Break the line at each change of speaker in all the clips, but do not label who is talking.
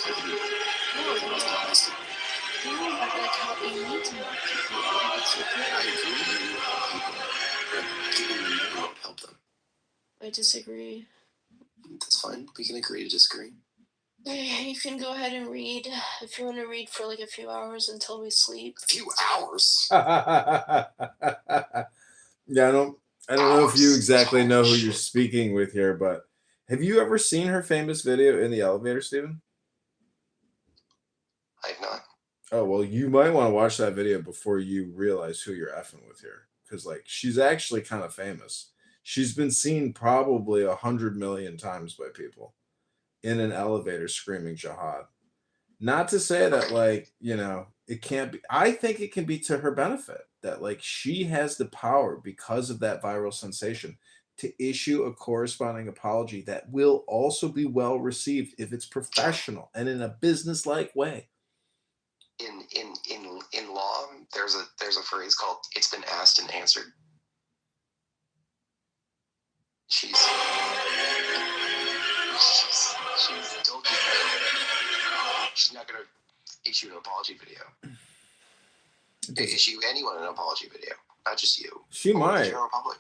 No, no, no, but like how you need to help people. Like it's okay.
I agree you need to help people, but giving them money won't help them.
I disagree.
That's fine. We can agree to disagree.
You can go ahead and read if you want to read for like a few hours until we sleep.
A few hours?
Yeah, I don't know if you exactly know who you're speaking with here, but have you ever seen her famous video in the elevator, Steven?
I have not.
Oh, well, you might want to watch that video before you realize who you're effing with here. Because, like, she's actually kind of famous. She's been seen probably 100 million times by people in an elevator screaming jihad. Not to say that, like, it can't be. I think it can be to her benefit that, like, she has the power because of that viral sensation to issue a corresponding apology that will also be well received if it's professional and in a business-like way.
In law, there's a phrase called "it's been asked and answered." She's told you she's not gonna issue an apology video. Issue anyone an apology video, not just you.
She might.
The general public.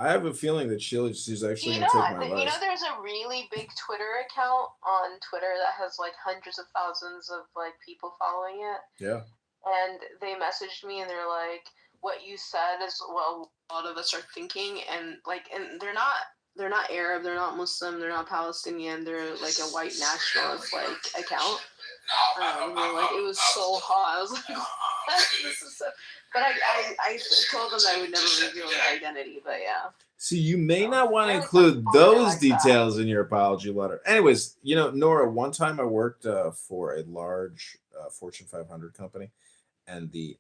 I have a feeling that she's actually going to take my advice.
You know, there's a really big Twitter account on Twitter that has like hundreds of thousands of like people following it.
Yeah.
And they messaged me and they're like, "What you said is what a lot of us are thinking," and they're not Arab, they're not Muslim, they're not Palestinian, they're like a white nationalist like account. And they're like, it was so hot. I was like, this is so. But I told them I would never reveal their identity, but yeah.
See, you may not want to include those details in your apology letter. Anyways, Nora, one time I worked for a large Fortune 500 company, and the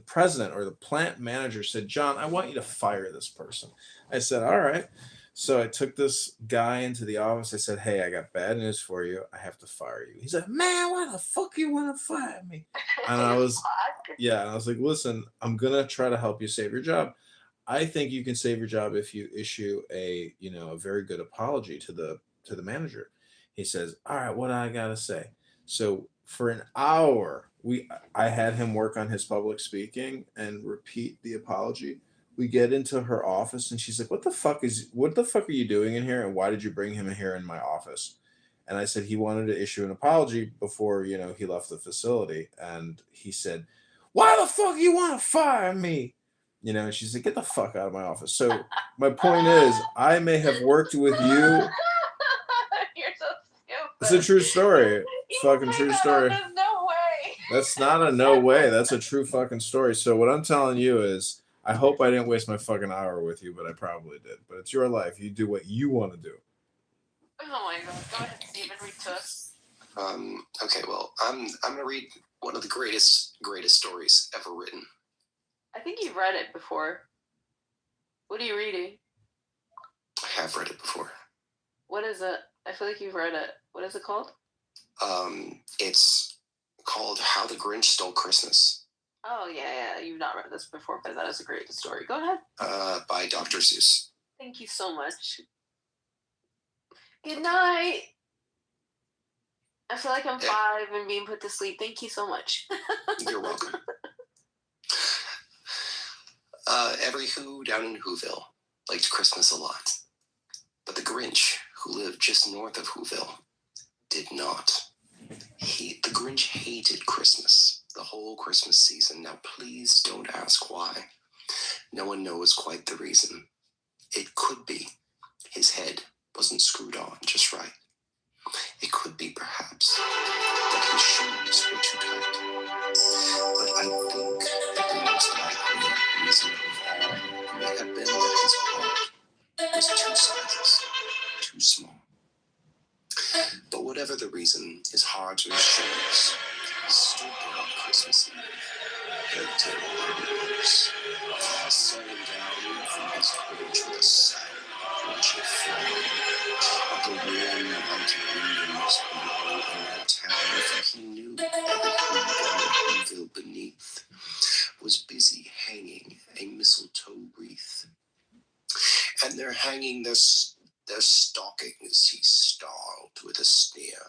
president or the plant manager said, "John, I want you to fire this person." I said, "All right." So I took this guy into the office. I said, "Hey, I got bad news for you. I have to fire you." He's like, "Man, why the fuck you want to fire me?" And I was like, "Listen, I'm gonna try to help you save your job. I think you can save your job if you issue a very good apology to the manager." He says, "All right, what do I gotta say?" So for an hour, I had him work on his public speaking and repeat the apology. We get into her office and she's like, what the fuck are you doing in here? And why did you bring him in here in my office? And I said, he wanted to issue an apology before, he left the facility. And he said, "Why the fuck you want to fire me?" And she's like, "Get the fuck out of my office." So my point is, I may have worked with you.
You're so stupid.
It's a true story. Fucking true story.
There's no way.
That's not a no way. That's a true fucking story. So what I'm telling you is, I hope I didn't waste my fucking hour with you, but I probably did. But it's your life. You do what you want to do.
Oh my god. Go ahead, Steven. Read to us.
Okay, well, I'm gonna read one of the greatest stories ever written.
I think you've read it before. What are you reading?
I have read it before.
What is it? I feel like you've read it. What is it called?
It's called How the Grinch Stole Christmas.
Oh, yeah. You've not read this before, but that is a great story. Go ahead.
By Dr. Seuss.
Thank you so much. Good night. I feel like I'm 5 and being put to sleep. Thank you so much.
You're welcome. Every Who down in Whoville liked Christmas a lot. But the Grinch, who lived just north of Whoville, did not. The Grinch hated Christmas, the whole Christmas season. Now, please don't ask why. No one knows quite the reason. It could be his head wasn't screwed on just right. It could be, perhaps, that his shoes were too tight. But I think that the most likely reason of all may have been that his heart was 2 sizes too small. But whatever the reason, his heart or his shoes, he stood there on Christmas Eve, head to ears, staring down from his porch with a sad, wretched frown at the warm white windows below in that town, for he knew that the Whoville beneath was busy hanging a mistletoe wreath. And they're hanging their stockings, he snarled with a sneer.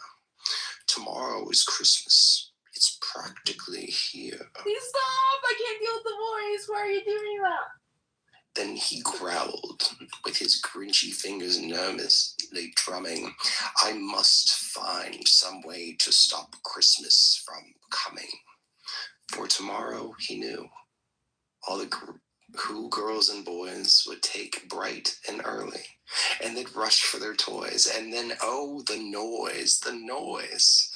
is Christmas. It's practically here.
Please stop! I can't deal with the voice. Why are you doing that?
Then he growled, with his grinchy fingers nervously drumming, I must find some way to stop Christmas from coming. For tomorrow, he knew, all the who girls and boys would take bright and early, and they'd rush for their toys, and then, oh, the noise, the noise.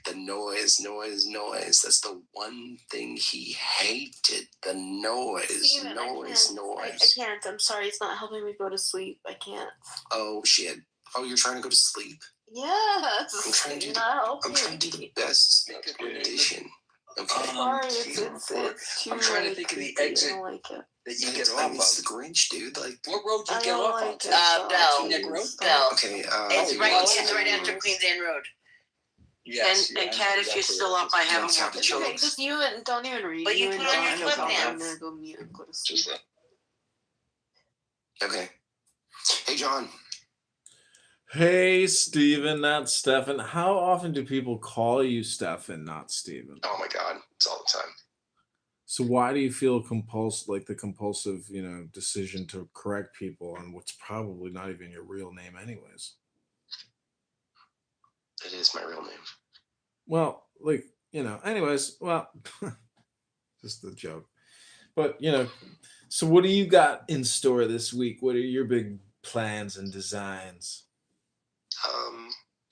The noise. That's the one thing he hated. The noise,
Steven,
noise.
I can't. I'm sorry. It's not helping me go to sleep. I can't.
Oh, shit. Oh, you're trying to go to sleep?
Yes.
I'm trying to do the best rendition. Okay.
Sorry, it's too.
I'm trying to think of the exit
I don't like it.
that you get off
It's
of.
the Grinch, dude. Like,
What road you
I
get
don't
off
like
on?
it.
Bell.
Neck Road?
Bell.
okay.
It's right after Queens Inn Road.
Yes.
And Kat, if you're still up, I haven't
Yes,
walked the
It's okay.
jokes.
Just you and don't even read.
But you
and
put on your
John,
clip
I'm
dance.
gonna go mute and go to sleep.
Okay. Hey, John.
Hey, Steven, not Stefan. How often do people call you Stefan, not Steven?
Oh my God, it's all the time.
So why do you feel the compulsive, decision to correct people on what's probably not even your real name anyways?
It is my real name.
Well, anyways, well, just a joke. But, so what do you got in store this week? What are your big plans and designs?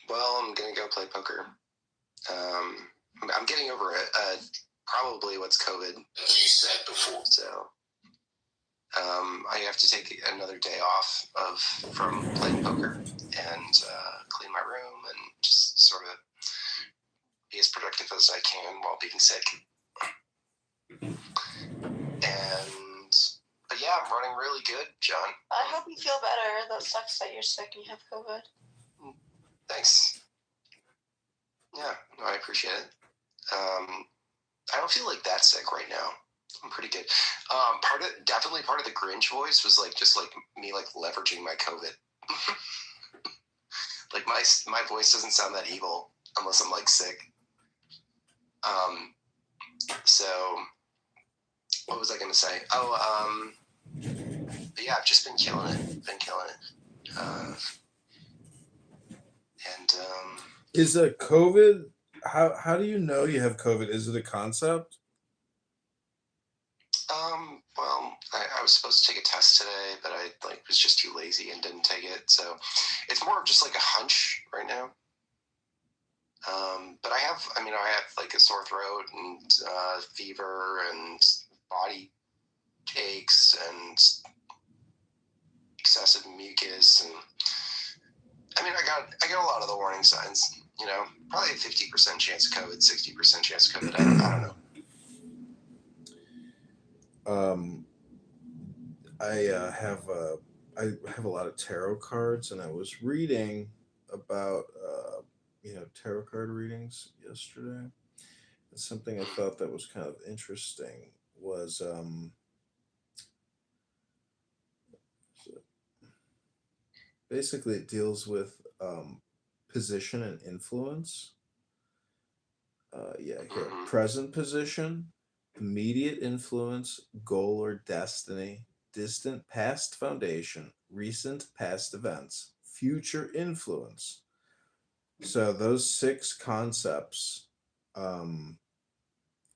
Well, I'm gonna go play poker. I'm getting over it. Probably what's COVID. As you said before. So, I have to take another day off from playing poker and clean my room and just sort of be as productive as I can while being sick. But yeah, I'm running really good, John.
I hope you feel better. That sucks that you're sick and you have COVID.
Thanks. Yeah, no, I appreciate it. I don't feel like that sick right now. I'm pretty good. Definitely part of the Grinch voice was just me leveraging my COVID. Like my voice doesn't sound that evil unless I'm sick. So what was I gonna say? But yeah, I've just been killing it.
Is a COVID? How do you know you have COVID? Is it a concept?
Well, I was supposed to take a test today, but I was just too lazy and didn't take it. So it's more of just a hunch right now. But I have a sore throat and fever and body aches and excessive mucus, and I got a lot of the warning signs. Probably a 50% chance of COVID, 60% chance of COVID. I don't know.
I have a lot of tarot cards, and I was reading about tarot card readings yesterday. And something I thought that was kind of interesting was basically it deals with position and influence. Here, present position, immediate influence, goal or destiny, distant past foundation, recent past events, future influence. So those 6 concepts, and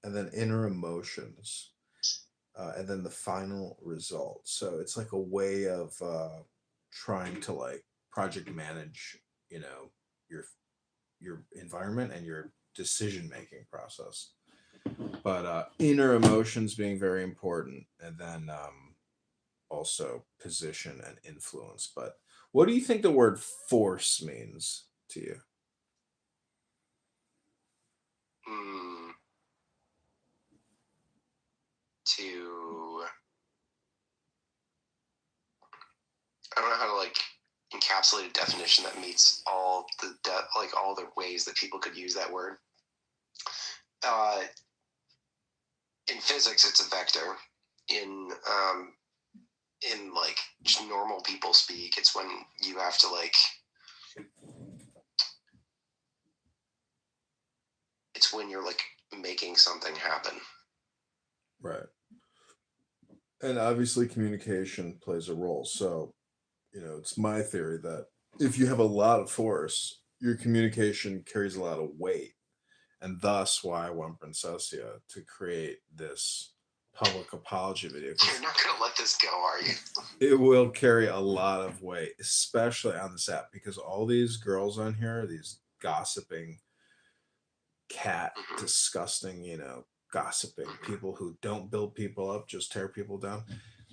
then inner emotions, and then the final result. So it's like a way of trying to project manage, your environment and your decision-making process. But inner emotions being very important, and then also position and influence. But what do you think the word force means to you?
I don't know how to encapsulate a definition that meets all the ways that people could use that word. In physics, it's a vector. In just normal people speak, it's when you have to when you're like making something happen.
Right. And obviously communication plays a role. So, it's my theory that if you have a lot of force, your communication carries a lot of weight. And thus why I want Princessia to create this public apology video. 'Cause
You're not gonna let this go, are you?
it will carry a lot of weight, especially on this app, because all these girls on here, these gossiping, disgusting, gossiping people who don't build people up, just tear people down.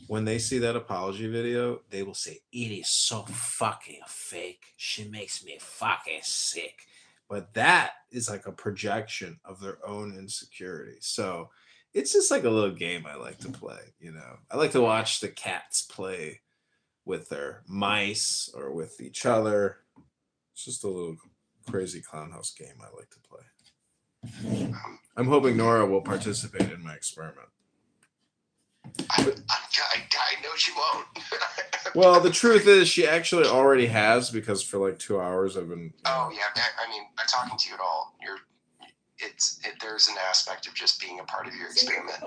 When they see that apology video, they will say, "It is so fucking fake. She makes me fucking sick." But that is like a projection of their own insecurity. So it's just like a little game I like to play. I like to watch the cats play with their mice or with each other. It's just a little crazy clown house game I like to play. I'm hoping Nora will participate in my experiment.
I know she won't.
Well, the truth is, she actually already has, because for like 2 hours I've been.
Oh yeah, I mean, by talking to you at all, there's an aspect of just being a part of your experiment.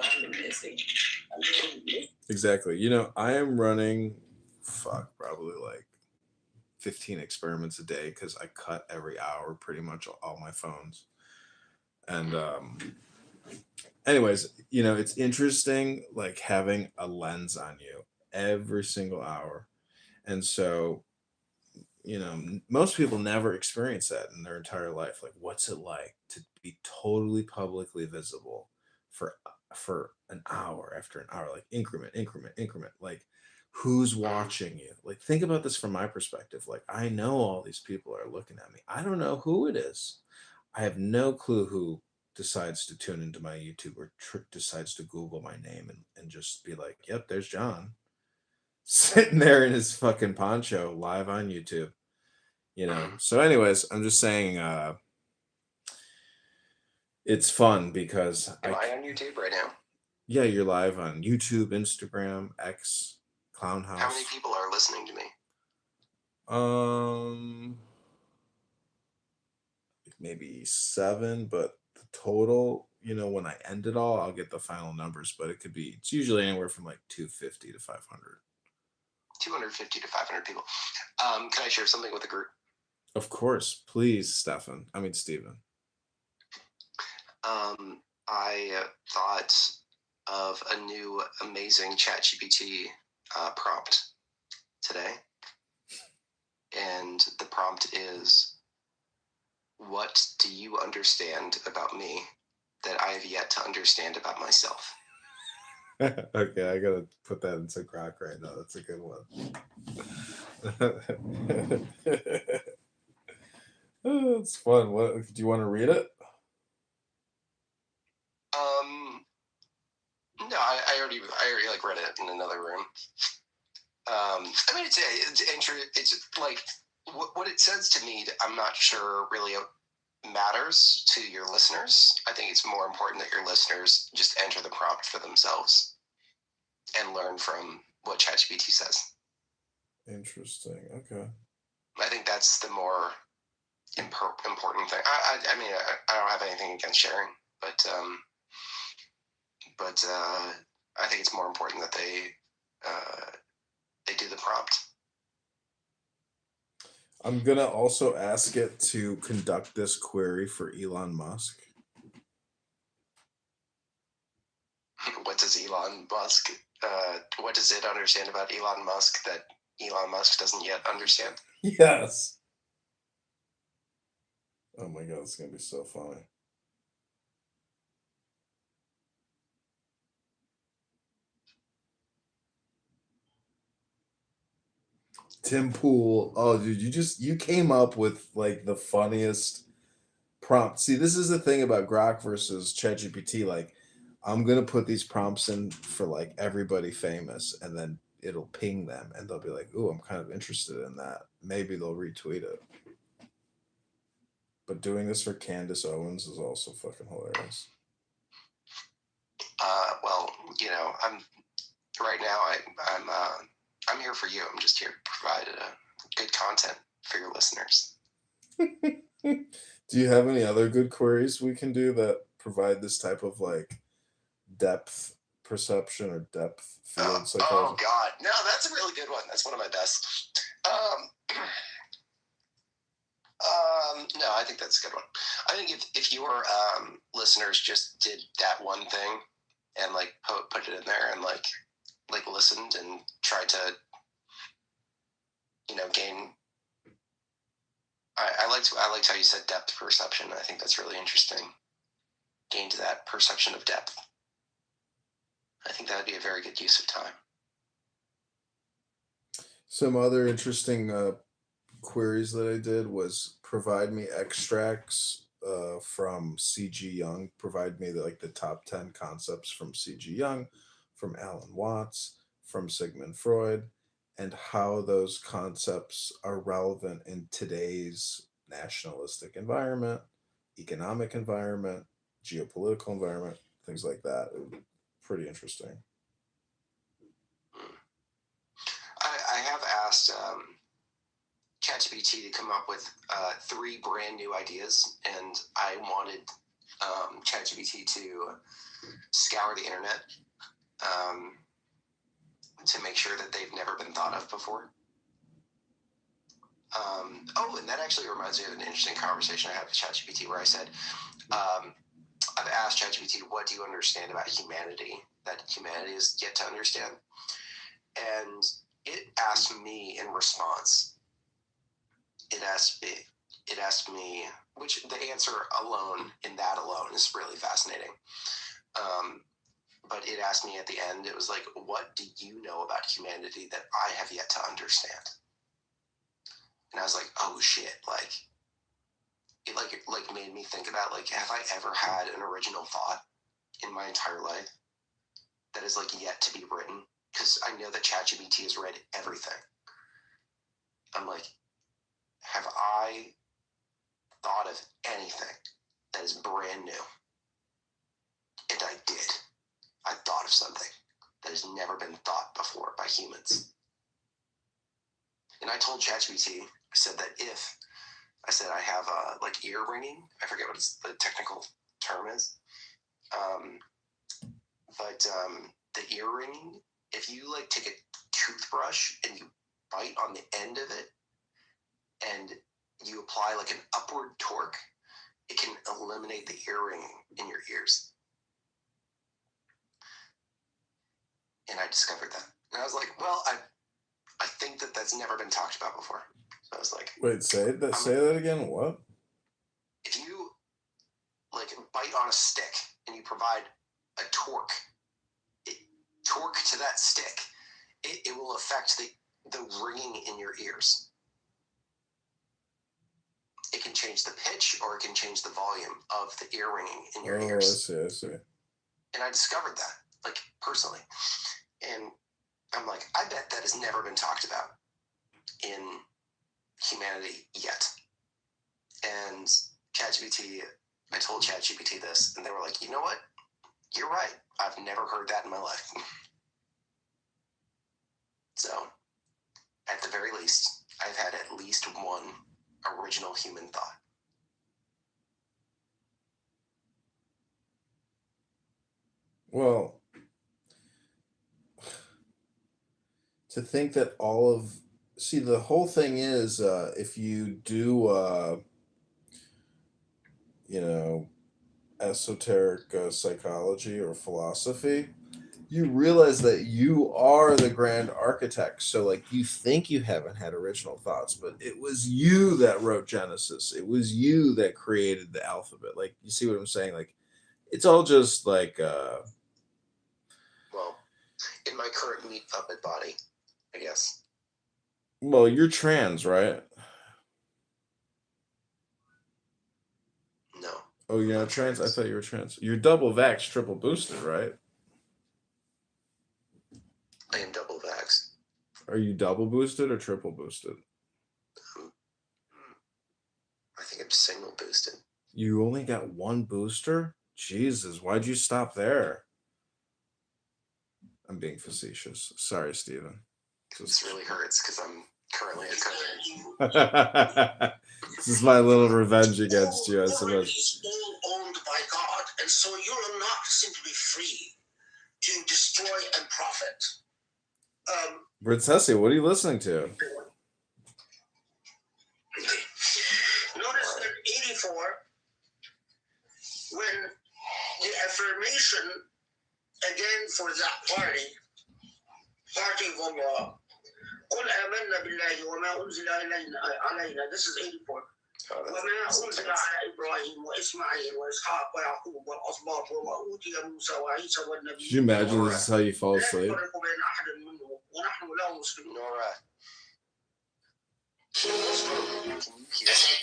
Exactly. I am running, probably like 15 experiments a day, because I cut every hour pretty much all my phones. And anyways, it's interesting, like having a lens on you every single hour. And so, most people never experience that in their entire life. Like, what's it like to be totally publicly visible for an hour after an hour, like increment, like who's watching you? Like, think about this from my perspective. Like, I know all these people are looking at me. I don't know who it is. I have no clue who decides to tune into my YouTube or decides to Google my name and just be like, "Yep, there's John sitting there in his fucking poncho live on YouTube." So anyways, I'm just saying, it's fun because
Am I on YouTube right now?
Yeah, you're live on YouTube, Instagram, X, Clown House.
How many people are listening to me?
Maybe 7, but the total, when I end it all, I'll get the final numbers, but it's usually anywhere from like 250 to 500.
250 to 500 people. Can I share something with the group?
Of course, please, Steven.
I thought of a new amazing ChatGPT prompt today. And the prompt is, what do you understand about me that I have yet to understand about myself?
Okay, I gotta put that into Grok right now. That's a good one. Oh, it's fun. What do you want to read it?
No, I already like read it in another room. I mean, it's like what it says to me. I'm not sure really matters to your listeners. I think it's more important that your listeners just enter the prompt for themselves and learn from what ChatGPT says.
Interesting. Okay.
I think that's the more important thing. I mean, I don't have anything against sharing, but I think it's more important that they do the prompt.
I'm gonna also ask it to conduct this query for Elon Musk.
What does Elon Musk? What does it understand about Elon Musk that Elon Musk doesn't yet understand?
Yes. Oh my god, it's gonna be so funny. Tim Pool. Oh, dude, you came up with like the funniest prompt. See, this is the thing about Grok versus ChatGPT. Like, I'm gonna put these prompts in for like everybody famous, and then it'll ping them, and they'll be like, "Ooh, I'm kind of interested in that." Maybe they'll retweet it. But doing this for Candace Owens is also fucking hilarious.
Well, I'm right now. I'm here for you. I'm just here to provide good content for your listeners.
Do you have any other good queries we can do that provide this type of like depth perception or depth field
Oh
psychology?
God, no, that's a really good one. That's one of my best. No, I think that's a good one. I think if your listeners just did that one thing and like put it in there and like listened and tried to, gain. I liked how you said depth perception. I think that's really interesting. Gain to that perception of depth. I think that would be a very good use of time.
Some other interesting queries that I did was provide me extracts from C.G. Jung, provide me the top 10 concepts from C.G. Jung, from Alan Watts, from Sigmund Freud, and how those concepts are relevant in today's nationalistic environment, economic environment, geopolitical environment, things like that. It would be pretty interesting.
I have asked ChatGPT to come up with 3 brand new ideas, and I wanted ChatGPT to scour the internet to make sure that they've never been thought of before. And that actually reminds me of an interesting conversation I had with ChatGPT where I said, I've asked ChatGPT, what do you understand about humanity that humanity is yet to understand? And it asked me in response, it asked me, which the answer alone, in that alone, is really fascinating. But it asked me at the end, it was like, what do you know about humanity that I have yet to understand? And I was like, oh shit, it made me think about, have I ever had an original thought in my entire life that is yet to be written? Because I know that ChatGPT has read everything. I'm like, have I thought of anything that is brand new? And I did. I thought of something that has never been thought before by humans. And I told ChatGPT, I said that I have ear ringing. I forget what the technical term is. But the ear ringing, if you take a toothbrush and you bite on the end of it and you apply an upward torque, it can eliminate the ear ringing in your ears. And I discovered that. And I was like, well, I think that's never been talked about before. So I was like,
wait, say that again. What?
If you bite on a stick and you provide a torque to that stick, it will affect the ringing in your ears. It can change the pitch or it can change the volume of the ear ringing in your ears.
I see.
And I discovered that, personally. And I'm like, I bet that has never been talked about in humanity yet. And ChatGPT, I told ChatGPT this, and they were like, you know what? You're right. I've never heard that in my life. So, at the very least, I've had at least one original human thought.
Well, to think that the whole thing is, if you do, esoteric psychology or philosophy, you realize that you are the grand architect. So, you think you haven't had original thoughts, but it was you that wrote Genesis. It was you that created the alphabet. You see what I'm saying? It's all just
Well, in my current meat puppet body, I guess.
Well, you're trans, right?
No.
Oh, you're not trans? I thought you were trans. You're double vax, triple boosted, right?
I am double vaxxed.
Are you double boosted or triple boosted?
I think I'm single boosted.
You only got one booster? Jesus, why'd you stop there? I'm being facetious. Sorry, Steven.
This really hurts because I'm currently a cousin.
This is my little revenge against you, I suppose.
Is all owned by God, and so you're not simply free to destroy and profit.
Brittessi, what are you listening to?
Notice that 84, when the affirmation again for that party of Allah, قل آمنا بالله وما أنزل علينا. This is 84. وما أنزل على إبراهيم وإسماعيل وإسحاق ويعقوب والأسباط وما أوتي موسى وعيسى والنبيين.
Could you imagine this is how you fall asleep?
لا نفرق بين أحد منهم ونحن له مسلمون.
I think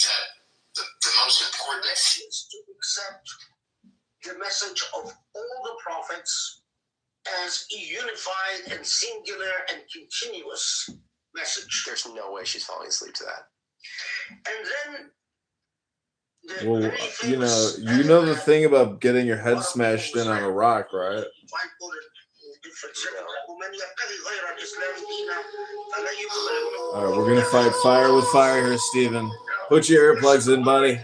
that the most important
is to accept the message of all the prophets as a unified and singular and continuous message.
There's no way she's falling asleep to that.
And then
Well, you know the thing about getting your head smashed in on a rock, right? All right, we're gonna fight fire with fire here, Steven. Put your earplugs in, buddy.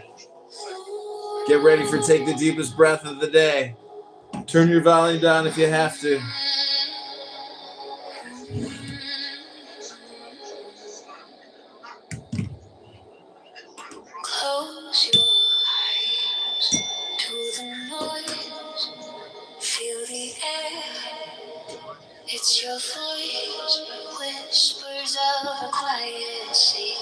Get ready for take the deepest breath of the day. Turn your volume down if you have to.
Close your eyes to the noise. Feel the air. It's your voice. Whispers of a quiet sea.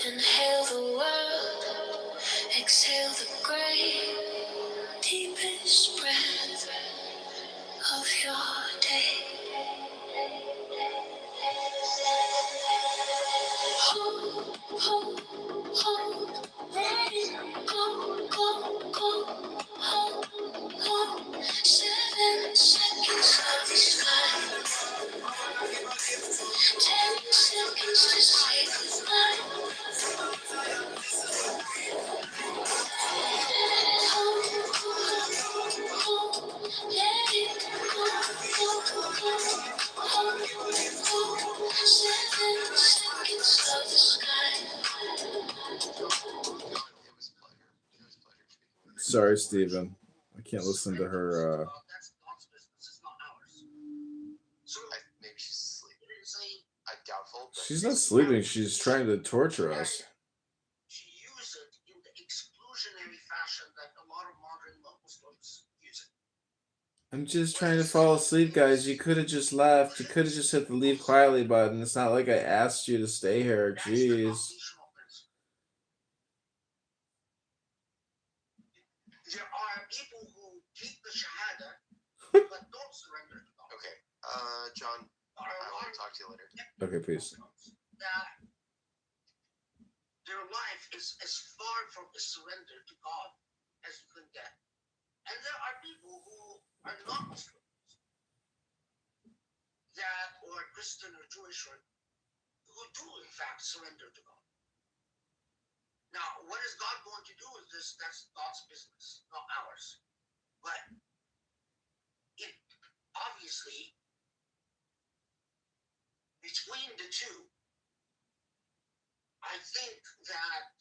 Inhale the world. Exhale the grave. Deepest breath of your day. Hold, hold, hold, let it go, go, go. Hold, hold, 7 seconds of the sky. 10 seconds to say goodbye. Hold, hold, hold, let it go, go, go. Hold, hold, 7 seconds of the sky.
Sorry, Steven. I can't listen to her.
Maybe she's asleep. I doubtful.
She's not sleeping. She's trying to torture us.
She used it in the exclusionary fashion that a lot of modern Muslims use it.
I'm just trying to fall asleep, guys. You could have just left. You could have just hit the leave quietly button. It's not like I asked you to stay here. Jeez.
There are people who take the Shahada but don't surrender to God.
Okay. John, I want to talk to you later.
Okay, please.
That their life is as far from a surrender to God as you can get. And there are people who are not Muslims, that or Christian or Jewish, or who do in fact surrender to God. Now, what is God going to do with this? That's God's business, not ours. But it obviously, between the two, I think that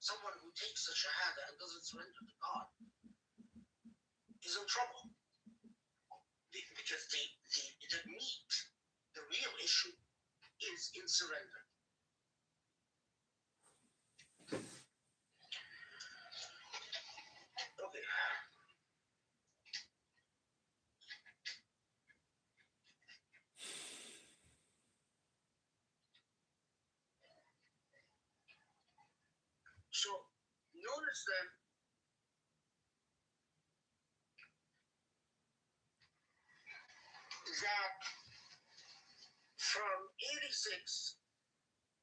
someone who takes the Shahada and doesn't surrender to God is in trouble. Because the meat, the real issue, is in surrender. Okay. So notice that from 86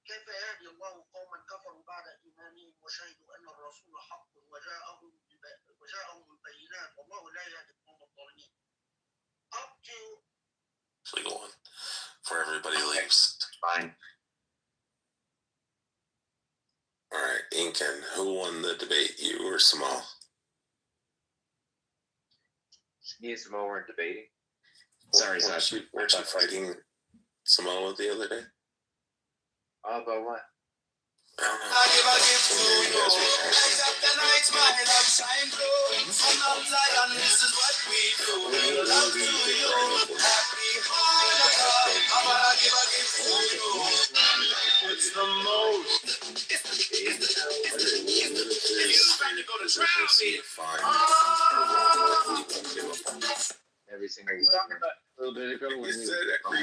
كيف يهدي الله قوما كفروا بعد إيمانهم وشهدوا أن الرسول حق وجاءهم البينات والله لا يهدي القوم الظالمين. Up to
legal one before everybody leaves.
Fine.
All right, Incan, who won the debate, you or Samal?
Me and Samal weren't debating.
Sorry,
Weren't you fighting Samoa the other day?
About what?
I don't know. You guys were fighting.
It's the most.
Every single one. A little bit ago when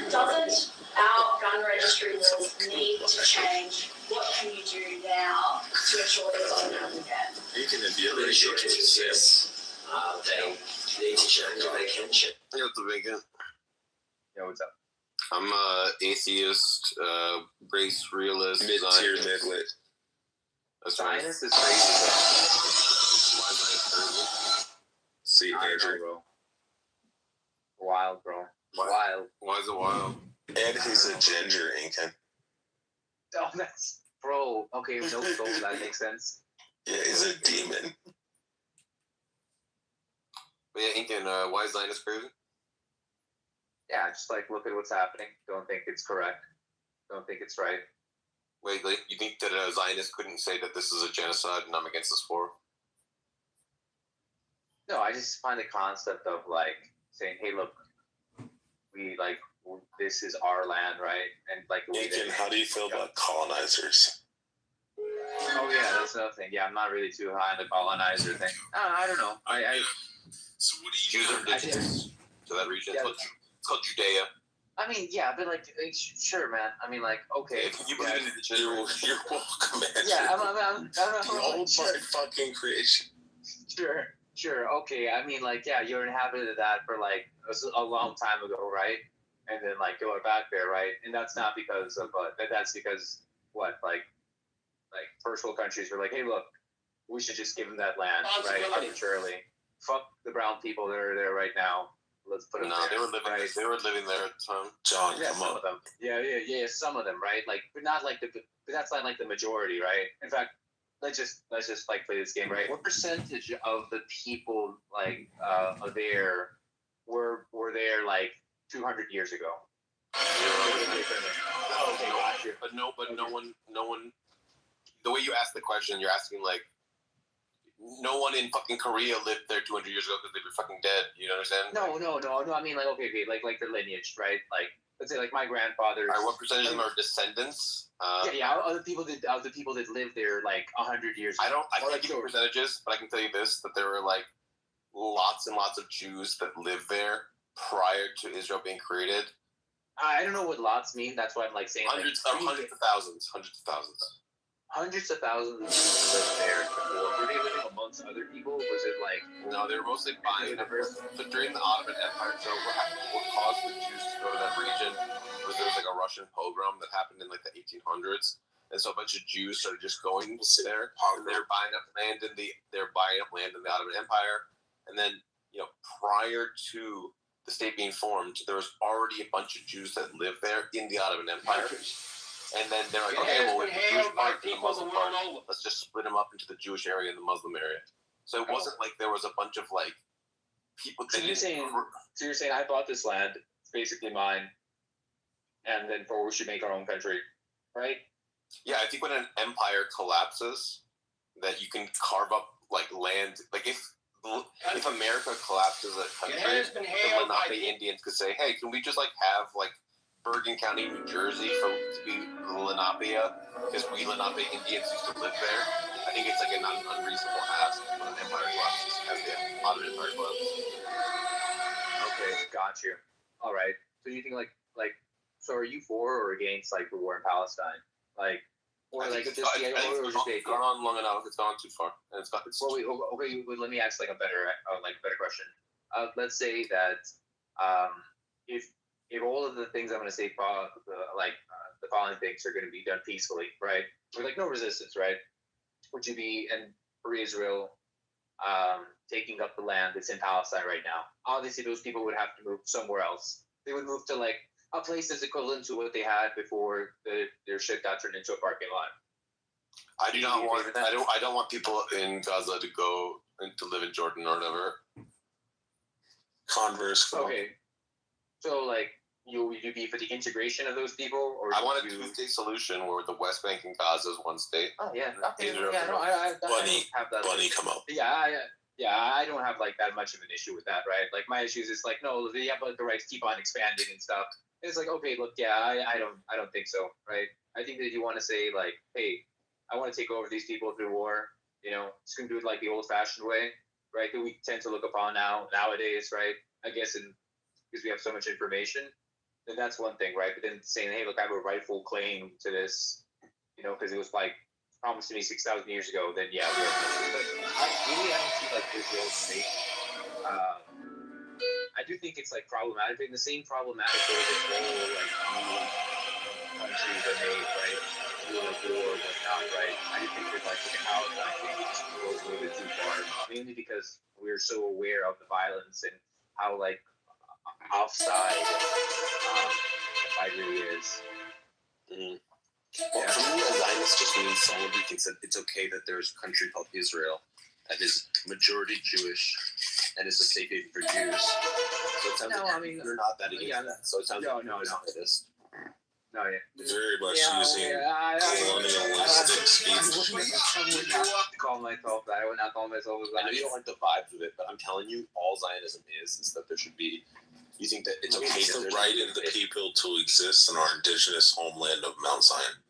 Doesn't our gun registry laws need to change? What can you do now to ensure that it doesn't happen again?
You can immediately go to the sales.
They need to check if they can check.
Yeah, it's a vacant.
Yeah, what's up?
I'm a atheist, race realist,
Mid-tier
Zionist.
midwit.
That's right.
Science is crazy,
Why is that
See,
bro. I don't
Andrew.
know, bro. Wild, bro.
Why?
Wild.
Why is it wild?
And he's a ginger, Incan.
Oh, that's bro. Okay, no soul. That makes sense.
Yeah, he's a demon.
But yeah, Incan, why is Zionist crazy?
Yeah, just like look at what's happening. Don't think it's correct. Don't think it's right.
Wait, like, you think that a Zionist couldn't say that this is a genocide and I'm against this war?
No, I just find the concept of like saying, "Hey, look, we like this is our land, right?" And like the way
Incan,
that-
how do you feel about colonizers?
Oh yeah, that's another thing. Yeah, I'm not really too high on the colonizer thing. I don't know.
So what do you Jews are indigenous to that region.
Yeah.
It's called Judea.
I mean, yeah, but like, sure, man. I mean, like, okay.
If you believe in the
You're welcome, Andrew.
Yeah, I'm
Behold
sure.
my fucking creation.
Sure. Okay. I mean, like, yeah, you're inhabited that for like a long time ago, right? And then like going back there, right? And that's not because of, that's because what, like first world countries were like, hey, look, we should just give them that land, right? Arbitrarily. Fuck the brown people that are there right now. Let's put them
No,
there.
they were living.
right?
They were living there at the time.
John,
Yeah,
come
some
on.
of them. Yeah, some of them, right? Like, but not like but that's not like the majority, right? In fact, let's just like play this game, right? What percentage of the people like there were there like 200 years ago? Okay, got you.
But no one. The way you ask the question, you're asking like, no one in fucking Korea lived there 200 years ago because they were fucking dead. You understand?
No. I mean, like, okay, like the lineage, right? Like, let's say, like my grandfather's.
All right, what percentage of them are descendants?
Other people that lived there like 100 years ago.
I can't give you percentages, but I can tell you this: that there were like lots and lots of Jews that lived there prior to Israel being created.
I don't know what lots mean. That's why I'm like saying
Hundreds of thousands.
Hundreds of thousands of people lived there before. Were they living amongst other people? Was it like
No, they were mostly buying. So during the Ottoman Empire, so what caused the Jews to go to that region was there was like a Russian pogrom that happened in like the 1800s, and so a bunch of Jews started just going there. And they're buying up land in the Ottoman Empire, and then prior to the state being formed, there was already a bunch of Jews that lived there in the Ottoman Empire. And then they're like, okay, well, with the Jewish part and the Muslim part, let's just split them up into the Jewish area and the Muslim area. So it wasn't like there was a bunch of like people.
So you're saying I bought this land, it's basically mine, and then we should make our own country, right?
Yeah, I think when an empire collapses, that you can carve up like land. Like if America collapses as a country, the Lenape Indians could say, hey, can we just like have like Bergen County, New Jersey, to be Lenape, because we Lenape Indians used to live there. I think it's like an unreasonable ask when an empire collapses, as the Ottoman Empire collapses.
Okay, got you. All right. So you think like so are you for or against like the war in Palestine? Like, or like just
it's gone on long enough. It's gone too far, and it's
okay. Let me ask like a better question. Let's say that if all of the things I'm going to say, the following things are going to be done peacefully, right? With like no resistance, right? Would you be, and for Israel, taking up the land that's in Palestine right now? Obviously, those people would have to move somewhere else. They would move to like a place that's equivalent to what they had before their shit got turned into a parking lot.
I don't want people in Gaza to go and to live in Jordan or whatever.
Converse.
Okay. So like, would you be for the integration of those people, or
I want a
would you?
two-state solution where the West Bank and Gaza is one state.
Oh yeah, okay,
Either of
yeah,
them.
no, I
Bunny,
don't have that.
Bunny, come up.
Yeah, I don't have like that much of an issue with that, right? Like my issue is like, no, they have like the right to keep on expanding and stuff. And it's like, okay, look, yeah, I don't think so, right? I think that you want to say like, hey, I want to take over these people through war. You know, just gonna do it like the old-fashioned way, right? That we tend to look upon nowadays, right? I guess because we have so much information, then that's one thing, right? But then saying, hey, look, I have a rightful claim to this, you know, because it was like promised to me 6,000 years ago, then yeah, we have. But I don't see like Israel's state. I do think it's like problematic, and the same problematic way this whole like countries are made, right? Through like war and whatnot, right? I do think that like with the Palestine thing, it just goes a little bit too far, mainly because we're so aware of the violence and how like offside the fight really is.
Mm-hmm. Well, for me, a Zionist just means someone who thinks that it's okay that there's a country called Israel that is majority Jewish and is a safe haven for Jews. So it sounds you're not that against that. So it sounds like you're not this.
No, yeah.
Very much using colonialistic speech.
I would not call myself that. I would not call myself a Zionist.
I know you don't like the vibes of it, but I'm telling you, all Zionism is that there should be. You think that it's okay?
It's the right of the people to exist in our indigenous homeland of Mount Zion.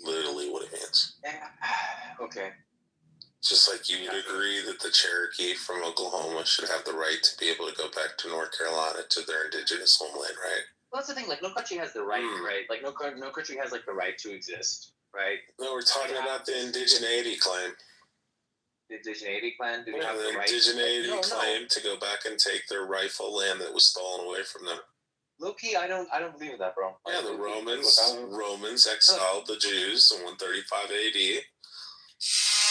Literally, what it means.
Okay.
Just like you would agree that the Cherokee from Oklahoma should have the right to be able to go back to North Carolina to their indigenous homeland, right?
Well, that's the thing. Like, no country has the right, right? Like, no country has like the right to exist, right?
No, we're talking about the indigeneity claim.
The indigeneity claim. Do they
Yeah,
have
the
the right?
indigeneity claim to go back and take their rightful land that was stolen away from them.
Low key, I don't believe in that, bro.
Yeah, the Romans exiled the Jews in 135 AD.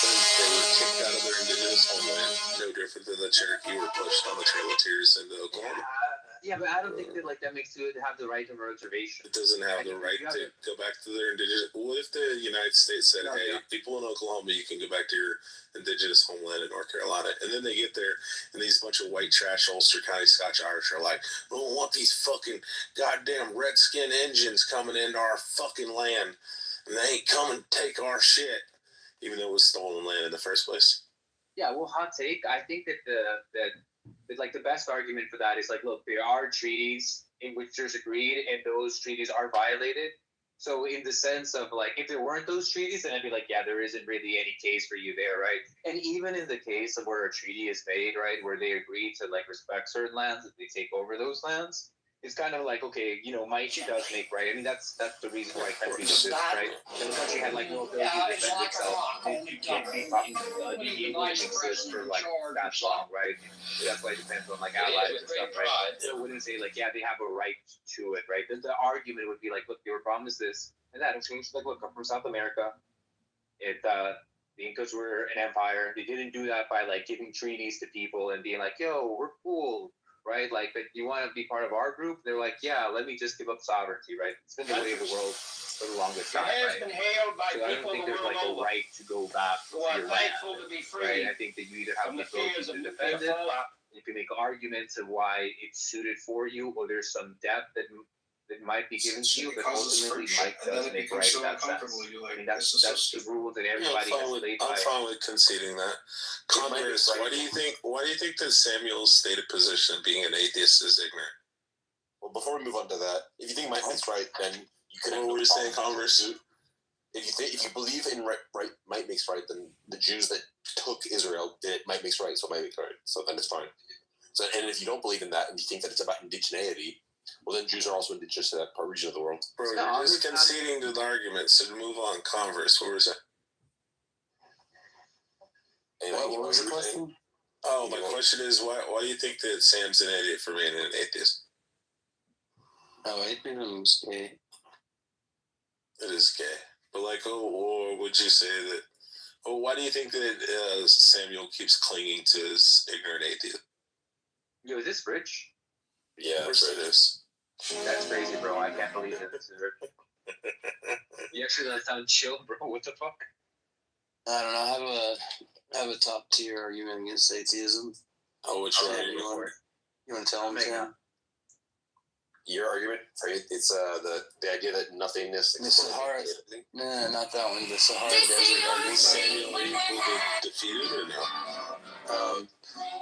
And they were kicked out of their indigenous homeland, no different than the Cherokee were pushed on the Trail of Tears into Oklahoma.
Yeah, but I don't think that like that makes it have the right of reservation.
It doesn't have the right to go back to their indigenous. What if the United States said, "Hey, people in Oklahoma, you can go back to your indigenous homeland in North Carolina," and then they get there, and these bunch of white trash Ulster County Scotch Irish are like, "We don't want these fucking goddamn redskin Indians coming into our fucking land, and they ain't coming to take our shit." Even though it was stolen land in the first place.
Yeah, well, hot take. I think that the best argument for that is like, look, there are treaties in which there's agreed, and those treaties are violated. So in the sense of like, if there weren't those treaties, then I'd be like, yeah, there isn't really any case for you there, right? And even in the case of where a treaty is made, right, where they agree to like respect certain lands, if they take over those lands. It's kind of like, okay, you know, might does make right. I mean, that's the reason why countries exist, right? And the country had like no ability to defend itself. You can't be talking the English exist for like that long, right? So that's why it depends on like allies and stuff, right? So it wouldn't say like, yeah, they have a right to it, right? The argument would be like, look, they were promised this and that. It's like, look, I'm from South America. The Incas were an empire. They didn't do that by like giving treaties to people and being like, yo, we're cool. Right, like, but you want to be part of our group? They're like, yeah, let me just give up sovereignty, right? It's been the way of the world for the longest time, right?
Been hailed by
so I don't think there's like a right to go back to your land,
to be free.
right? I think that you either have the ability to defend it, you can make arguments of why it's suited for you, or there's some depth that might be given to you, but ultimately Mike does make right in that sense. I mean, that's the rule that everybody has played by.
I'm fine with conceding that. Congress, why do you think that Samuel's stated position of being an atheist is ignorant?
Well, before we move on to that, if you think Mike makes right, then you could.
What were you saying, Congress?
If you believe in right, might makes right, then the Jews that took Israel did might makes right, so might makes right. So then it's fine. So, and if you don't believe in that and you think that it's about indigeneity, well, then Jews are also indigenous to that region of the world.
Bro, you're just conceding to the argument, so move on. Converse, what was that?
What was the question?
Oh, my question is, why do you think that Sam's an idiot for being an atheist?
Oh, atheism's gay.
It is gay. But like, or would you say that, why do you think that Samuel keeps clinging to his ignorant atheism?
Yo, is this Rich?
Yeah, it is.
That's crazy, bro. I can't believe that this is Rich. You actually let sound chill, bro. What the fuck?
I don't know. I have a top tier argument against atheism.
Oh, which one?
You want to tell him, Sam?
Your argument, right? It's the idea that nothingness.
The Sahara. No, not that one. The Sahara Desert argument.
Samuel equal to defeated or no?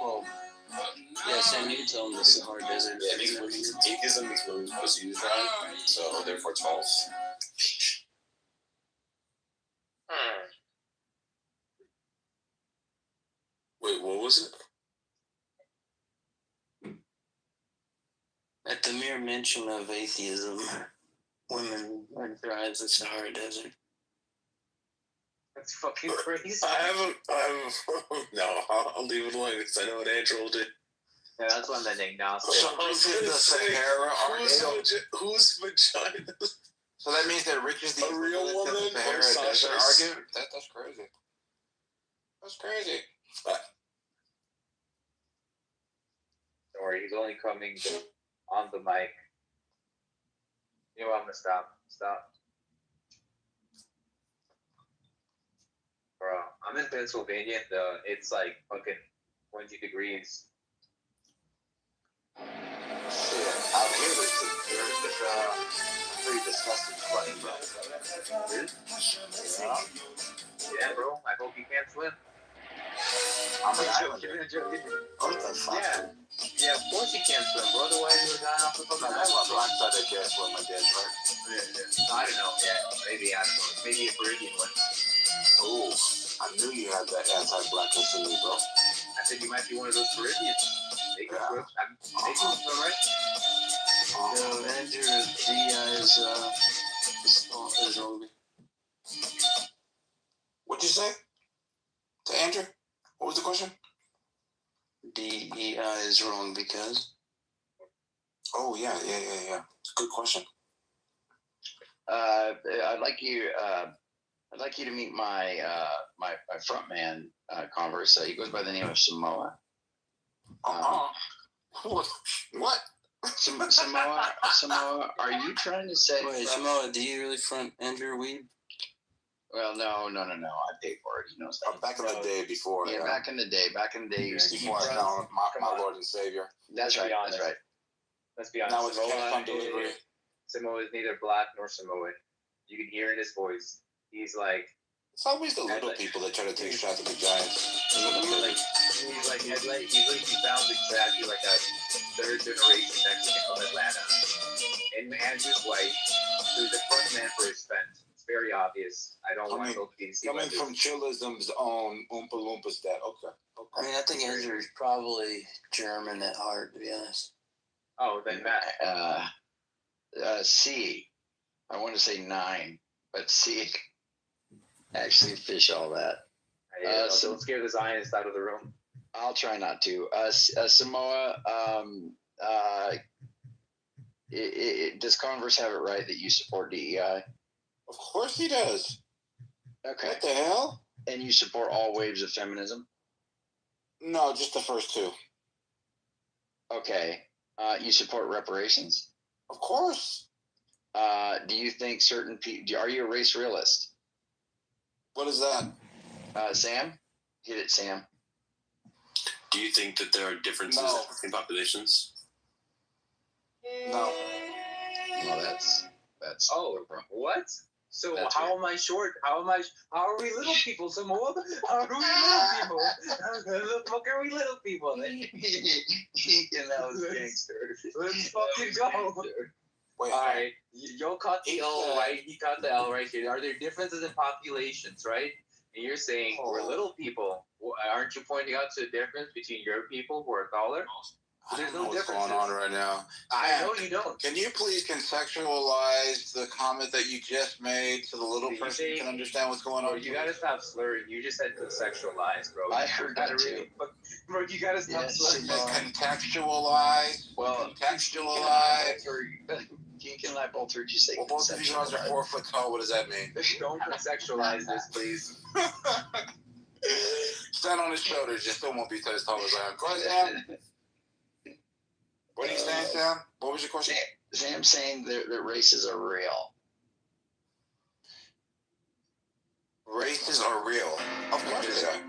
Well, yeah, Sam, you can tell him the Sahara Desert.
Yeah, atheism was used wrong, so therefore it's false. Wait, what was it?
At the mere mention of atheism, women drive the Sahara Desert.
That's fucking crazy.
I haven't. No, I'll leave it alone because I know what Andrew will do.
Yeah, that's one that agnostic.
So this is the Sahara argument.
Whose vagina?
So that means that Rich is the
A real woman
of the Sahara
or
Desert
Sasha's?
argument? That's crazy. That's crazy.
Don't worry, he's only coming on the mic. You know what, I'm gonna stop. Bro, I'm in Pennsylvania. It's like fucking 20 degrees.
Shit, out here it's a pretty disgusting place, bro.
Yeah, bro. I hope you can't swim.
I'm an islander. What the fuck?
Yeah, of course you can't swim, bro. Otherwise you're dying off the fucking
That's my black side that can't swim, I guess, right?
Yeah. I don't know. Yeah, maybe I don't know. Maybe a Caribbean one.
Ooh, I knew you had that anti-blackness in you, bro.
I think you might be one of those Caribbeans. They can swim. They can swim, right?
No, Andrew, DEI is wrong.
What'd you say? To Andrew? What was the question?
DEI is wrong because.
Oh yeah. Good question.
I'd like you to meet my my front man, Converse. He goes by the name of Samoa.
What?
Samoa, are you trying to say?
Wait, Samoa, do you really front Andrew weed?
Well, no. I paid for it. He knows that.
Back in the day before.
Yeah, back in the day, you used to
before I found my Lord and Savior.
That's right. That's right.
Let's be honest.
Now it's cash on delivery.
Samoa is neither black nor Samoan. You can hear in his voice. He's like.
It's always the little people that try to take shots at the Giants.
He sounds exactly like a third generation Mexican from Atlanta. And Andrew's white, who's a front man for his fence. It's very obvious. I don't want to be deceived.
Coming from Chillism's own Oompa Loompas dad. Okay.
I mean, I think Andrew's probably German at heart, to be honest.
Oh, then Matt.
C. I want to say 9, but C. Actually, fish all that.
So don't scare the Zionists out of the room.
I'll try not to. Samoa, does Converse have it right that you support DEI?
Of course he does.
Okay.
What the hell?
And you support all waves of feminism?
No, just the first two.
Okay. You support reparations?
Of course.
Do you think certain people... Are you a race realist?
What is that?
Sam? Hit it, Sam.
Do you think that there are differences in populations?
No.
No, that's.
Oh, what? So that's how am I short? How are we little people? Samoa? How are we little people? The fuck are we little people?
That was gangster.
Let's fucking go.
Wait,
all right, y'all caught the L right. He caught the L right here. Are there differences in populations, right? And you're saying we're little people. Well, aren't you pointing out to the difference between your people who are taller?
There's no what's going on right now.
I know you don't.
Can you please contextualize the comment that you just made so the little person can understand what's going on?
You gotta stop slurring. You just said contextualize, bro.
I heard that too.
Bro, you gotta stop slurring.
Contextualize.
Well,
contextualize.
Keegan and I both heard you say.
Well, both of you guys are 4 foot tall. What does that mean?
Don't contextualize this, please.
Stand on his shoulders. You still won't be as tall as I am. Go ahead, Sam. What are you saying, Sam? What was your question?
Sam's saying that races are real.
Races are real. Of course they are.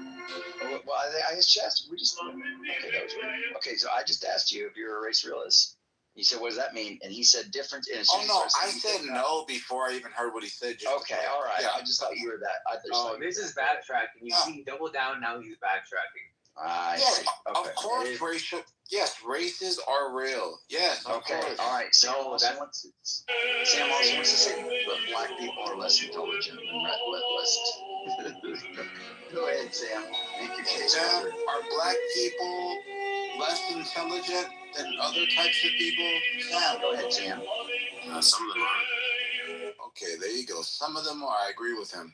Well, I just asked. Okay, that was weird. Okay, so I just asked you if you're a race realist. He said, what does that mean? And he said difference in.
Oh no, I said no before I even heard what he said.
Okay, all right. Yeah. I just thought you were that.
This is backtracking. You see, double down. Now he's backtracking.
Yes,
of course, racial. Yes, races are real. Yes,
okay, all right. Sam also wants to say that black people are less intelligent and less. Go ahead, Sam. Make your case.
Sam, are black people less intelligent than other types of people? Sam, go ahead, Sam.
Some of them are.
Okay, there you go. Some of them are. I agree with him.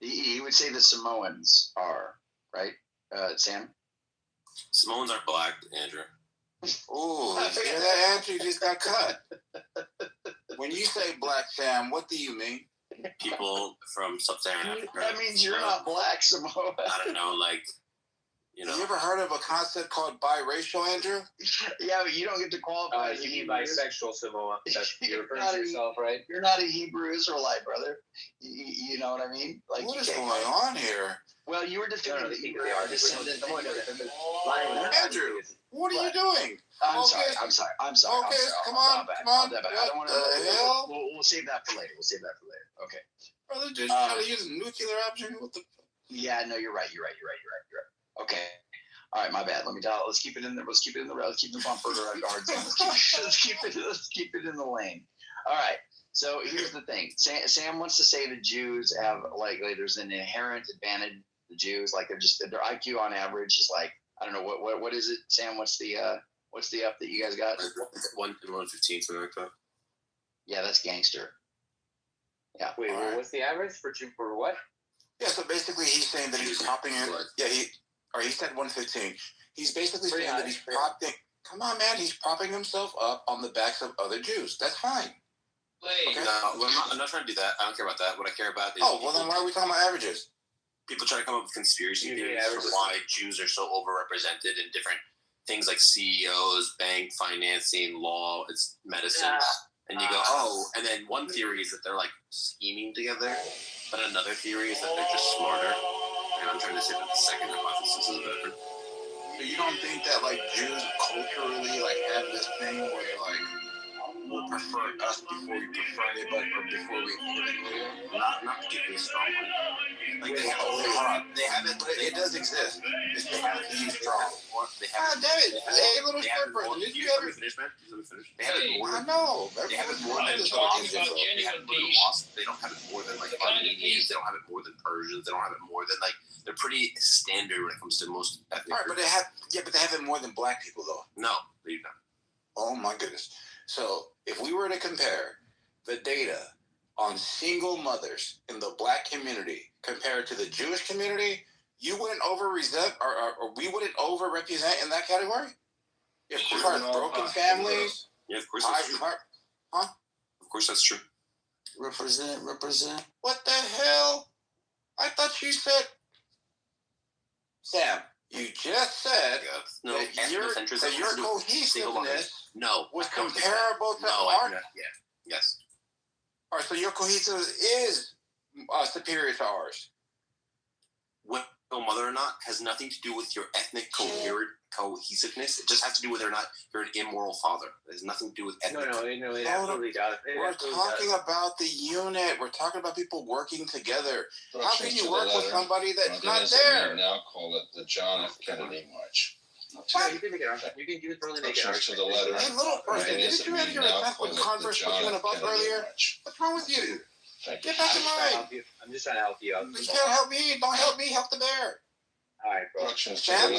He would say the Samoans are, right, Sam?
Samoans are black, Andrew.
Oh, you hear that, Andrew? You just got cut. When you say black, Sam, what do you mean?
People from sub-Saharan Africa.
That means you're not black, Samoa.
I don't know, like, you know.
You ever heard of a concept called biracial, Andrew?
Yeah, but you don't get to qualify.
You mean bisexual, Samoa? You're referring to yourself, right?
You're not a Hebrew Israelite, brother. You know what I mean? Like,
what is going on here?
Well, you were defending the Hebrew descendant.
Andrew, what are you doing?
I'm sorry.
Focus, come on.
I don't want to. We'll save that for later. Okay.
Brother, just try to use a nuclear option. What the?
Yeah, no, you're right. Okay. All right, my bad. Let's keep it in there. Let's keep the bumper guards. Let's keep it in the lane. All right. So here's the thing. Sam wants to say the Jews have like there's an inherent advantage. The Jews like their IQ on average is like I don't know what is it, Sam? What's the up that you guys got?
115, something like that.
Yeah, that's gangster. Yeah.
Wait, what's the average for what?
Yeah, so basically he's saying that he's popping in. Yeah, he said 115. He's basically saying that he's propping. Come on, man, he's propping himself up on the backs of other Jews. That's fine.
Okay. No, I'm not trying to do that. I don't care about that. What I care about is.
Oh, well, then why are we talking about averages?
People try to come up with conspiracy theories for why Jews are so overrepresented in different things like CEOs, bank financing, law, it's medicine. And you go, and then one theory is that they're like scheming together, but another theory is that they're just smarter. And I'm trying to say that the second hypothesis is better.
So you don't think that like Jews culturally like have this thing where they're like, we'll prefer us before we prefer anybody or before we
not particularly strong.
Like they have it, but it does exist. It's just not to use strong.
They have
damn it! Hey, little short person, did you ever
finish, man? They have it more.
I know.
They have it more than They have it more than Wasps. They don't have it more than like Armenians. They don't have it more than Persians. They don't have it more than like. They're pretty standard when it comes to most ethnic.
All right, but they have it more than black people though.
No, they don't.
Oh my goodness. So if we were to compare the data on single mothers in the black community compared to the Jewish community, you wouldn't overrepresent or we wouldn't overrepresent in that category? If we are broken families,
yeah, of course that's true. Of course that's true.
Represent.
What the hell? I thought you said, Sam. You just said that your cohesiveness was comparable to ours.
Yes.
All right, so your cohesiveness is superior to ours.
Whether mother or not has nothing to do with your ethnic cohesiveness. It just has to do with whether or not you're an immoral father. It has nothing to do with ethnic.
No, it absolutely does.
We're talking about the unit. We're talking about people working together. How can you work with somebody that's not there?
Now call it the John F. Kennedy March.
What? You can make it up. You can totally make it up.
To the letter.
Hey, little person, didn't you have your attempt with Congress with you in a bus earlier? What's wrong with you? Get back in line.
I'm just trying to help you out.
You can't help me. Don't help me. Help the bear.
All right, bro.
Sam?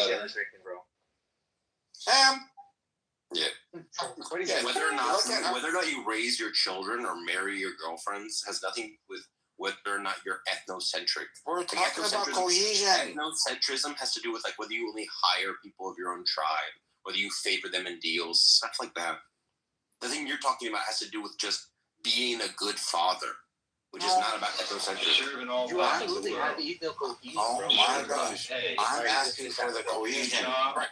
Bro.
Sam?
Yeah.
What is
whether or not you raise your children or marry your girlfriends has nothing with whether or not you're ethnocentric.
We're talking about cohesion.
Ethnocentrism has to do with like whether you only hire people of your own tribe, whether you favor them in deals, stuff like that. The thing you're talking about has to do with just being a good father, which is not about ethnocentrism.
You absolutely have to eat the cohesion.
Oh my gosh. I'm asking for the cohesion. Right.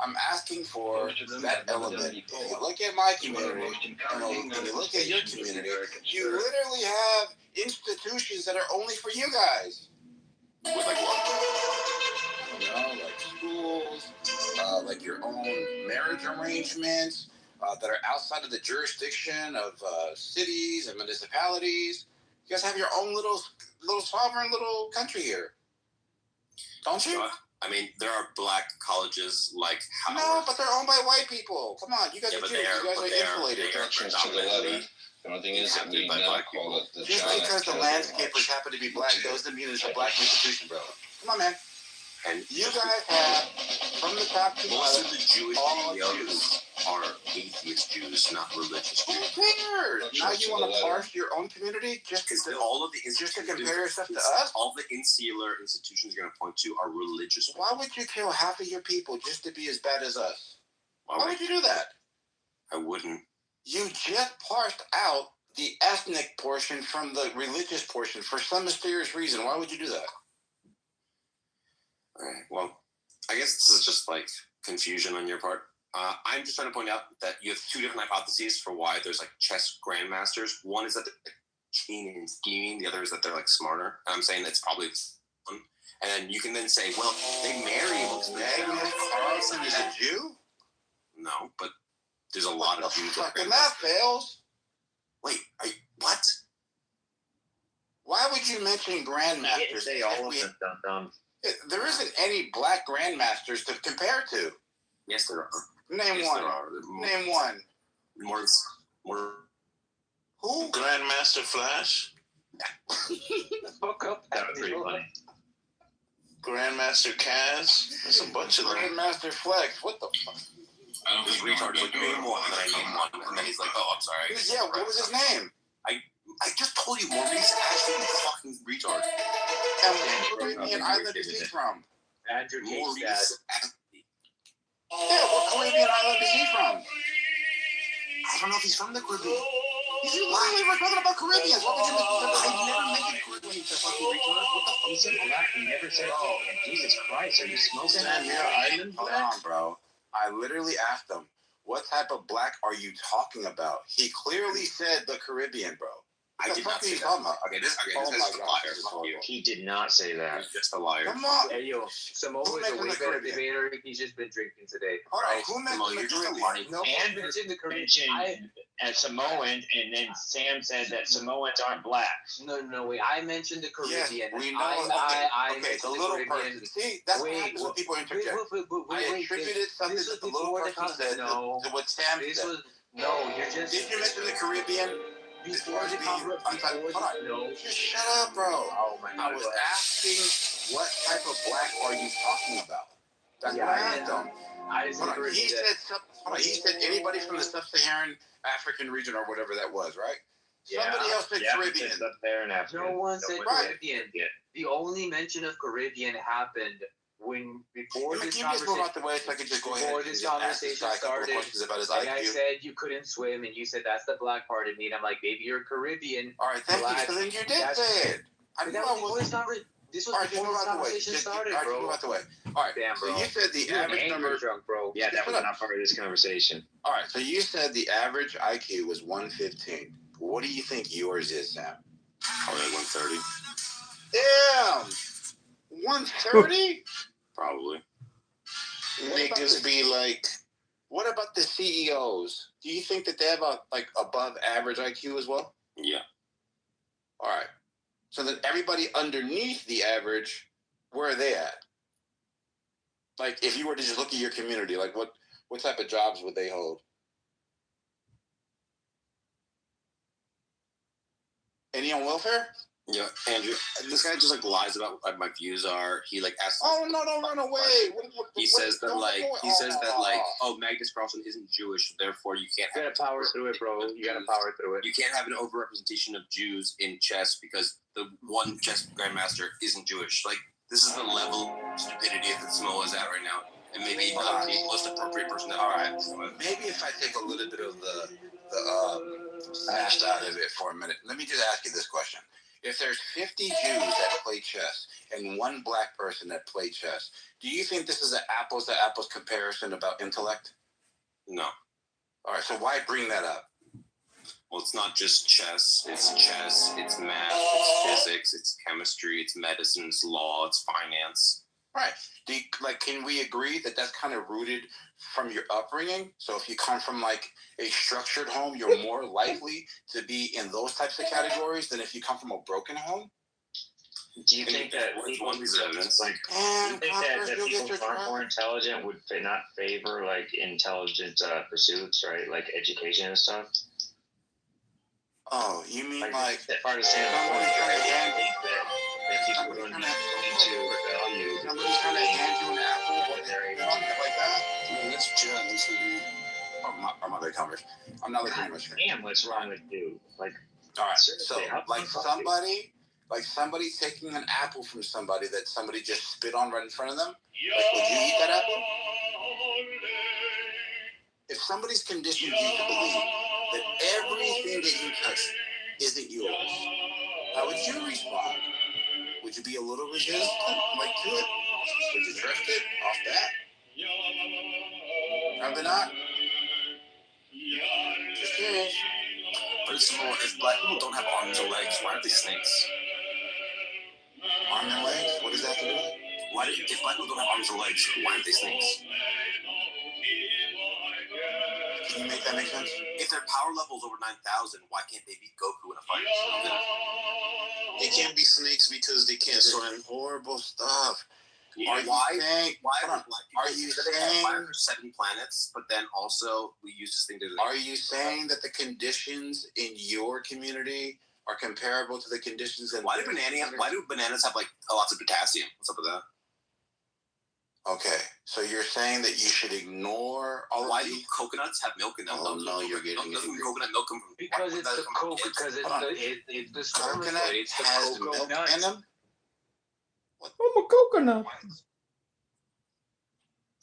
I'm asking for that element. If you look at my community, and you look at your community, you literally have institutions that are only for you guys.
With like what?
You know, like schools, like your own marriage arrangements, that are outside of the jurisdiction of cities and municipalities. You guys have your own little sovereign little country here, don't you?
I mean, there are black colleges like Howard.
No, but they're owned by white people. Come on, you guys are Jews. You guys are insulated.
The only thing is that we now call it the
Just
John
because the landscapers happen to be black doesn't mean it's a black institution, bro. Come on, man.
And
you guys have, from the top to
most of the Jewish CEOs are atheist Jews, not religious Jews.
Who cares? Now you want to parse your own community just to compare yourself to us?
All the insular institutions you're going to point to are religious.
Why would you kill half of your people just to be as bad as us? Why would you do that?
I wouldn't.
You just parsed out the ethnic portion from the religious portion for some mysterious reason. Why would you do that?
All right. Well, I guess this is just like confusion on your part. I'm just trying to point out that you have two different hypotheses for why there's like chess grandmasters. One is that they're keen and scheming. The other is that they're like smarter. And I'm saying that's probably one. And then you can then say, well, they marry most of
Magnus Carlsen is a Jew?
No, but there's a lot of Jews.
Fucking that fails.
Wait, what?
Why would you mention grandmasters?
They all of them dumb.
There isn't any black grandmasters to compare to.
Yes, there are.
Name
yes,
one.
There are.
Name one.
More.
Who?
Grandmaster Flash.
Fuck up. That was pretty funny.
Grandmaster Kaz. There's a bunch of them.
Grandmaster Flex. What the fuck?
I don't think retarded would name one, and I name one, and then he's like, "Oh, I'm sorry."
Yeah, what was his name?
I just told you, Maurice actually fucking retard.
And what Caribbean island is he from?
Andrew
Maurice.
Yeah, what Caribbean island is he from?
I don't know if he's from the Caribbean.
He's lying. We're talking about Caribbeans. What would you
I never mentioned Caribbean. You fucking retard. What the fuck?
He said black. He never said, "Oh, Jesus Christ, are you smoking that near island?"
Hold on, bro. I literally asked him, "What type of black are you talking about?" He clearly said the Caribbean, bro.
I did not say that. Okay, this guy's a liar. Fuck you.
He did not say that.
He's just a liar.
Come on.
Hey, yo, Samoa is a way better debater. He's just been drinking today.
All right, who mentioned the Caribbean?
No, and mentioned the Caribbean.
As Samoan, and then Sam said that Samoans aren't black.
No, wait. I mentioned the Caribbean.
Yes, we know.
I
the little person. See, that's what happens when people interject. I attributed something that the little person said to what Sam said.
You're just.
Did you mention the Caribbean?
Before the
Just shut up, bro.
Oh my God.
I was asking, what type of black are you talking about? That's what I asked him. He said anybody from the sub-Saharan African region or whatever that was, right? Somebody else said Caribbean.
No one said Caribbean. The only mention of Caribbean happened before this conversation started, and I said you couldn't swim, and you said that's the black part of me, and I'm like, maybe you're Caribbean.
All right, thank you. So then you did say it.
This was before this conversation started, bro.
Move out the way. All right,
damn, bro.
So you said the average number.
Drunk, bro. Yeah, that was not part of this conversation.
All right, so you said the average IQ was 115. What do you think yours is, Sam?
Probably like 130.
Damn. 130?
Probably.
Niggas be like, what about the CEOs? Do you think that they have a above average IQ as well?
Yeah.
All right. So then everybody underneath the average, where are they at? Like, if you were to just look at your community, like what type of jobs would they hold? Any on welfare?
Yeah, Andrew, this guy just like lies about what my views are. He like asks.
Oh no! Don't run away.
He says that Magnus Carlsen isn't Jewish, therefore you can't.
You gotta power through it, bro. You gotta power through it.
You can't have an overrepresentation of Jews in chess because the one chess grandmaster isn't Jewish. Like this is the level of stupidity that Samoa is at right now, and maybe not the most appropriate person to have.
Maybe if I take a little bit of the smashed out of it for a minute, let me just ask you this question. If there's 50 Jews that play chess and one black person that play chess, do you think this is an apples-to-apples comparison about intellect?
No.
All right, so why bring that up?
Well, it's not just chess. It's chess, it's math, it's physics, it's chemistry, it's medicine, it's law, it's finance.
Right. Can we agree that that's kind of rooted from your upbringing? So if you come from like a structured home, you're more likely to be in those types of categories than if you come from a broken home?
Do you think that people, do you think that people who aren't more intelligent would not favor like intelligent pursuits, right? Like education and stuff?
Oh, you mean like
that part of Sam?
Somebody's trying to hand
people don't need to value.
Somebody's trying to hand you an apple or something like that?
That's Jen.
I'm not Congress. I'm not looking at my screen.
Damn, what's wrong with you? Like,
all right. So like somebody taking an apple from somebody that somebody just spit on right in front of them. Like, would you eat that apple? If somebody's conditioned you to believe that everything that you touch isn't yours, how would you respond? Would you be a little resistant, like to it? Would you trust it off that? Probably not. Just curious.
But if black people don't have arms or legs, why are they snakes?
Arms and legs? What does that have to do with it?
If black people don't have arms or legs, why aren't they snakes?
Can you make that make sense?
If their power level is over 9,000, why can't they beat Goku in a fight?
They can't be snakes because they can't swim. Horrible stuff.
Are you saying
70
planets, but then also we use this thing to...
Are you saying that the conditions in your community are comparable to the conditions in...
Why do bananas have like lots of potassium? What's up with that?
Okay, so you're saying that you should ignore all
Why
of
do
these?
coconuts have milk in them?
Oh, no, you're getting...
Doesn't coconut milk come from...
Because it's the cocoa, because it's the spermatozoid, it's the
has milk
coconut.
in them?
I'm a coconut.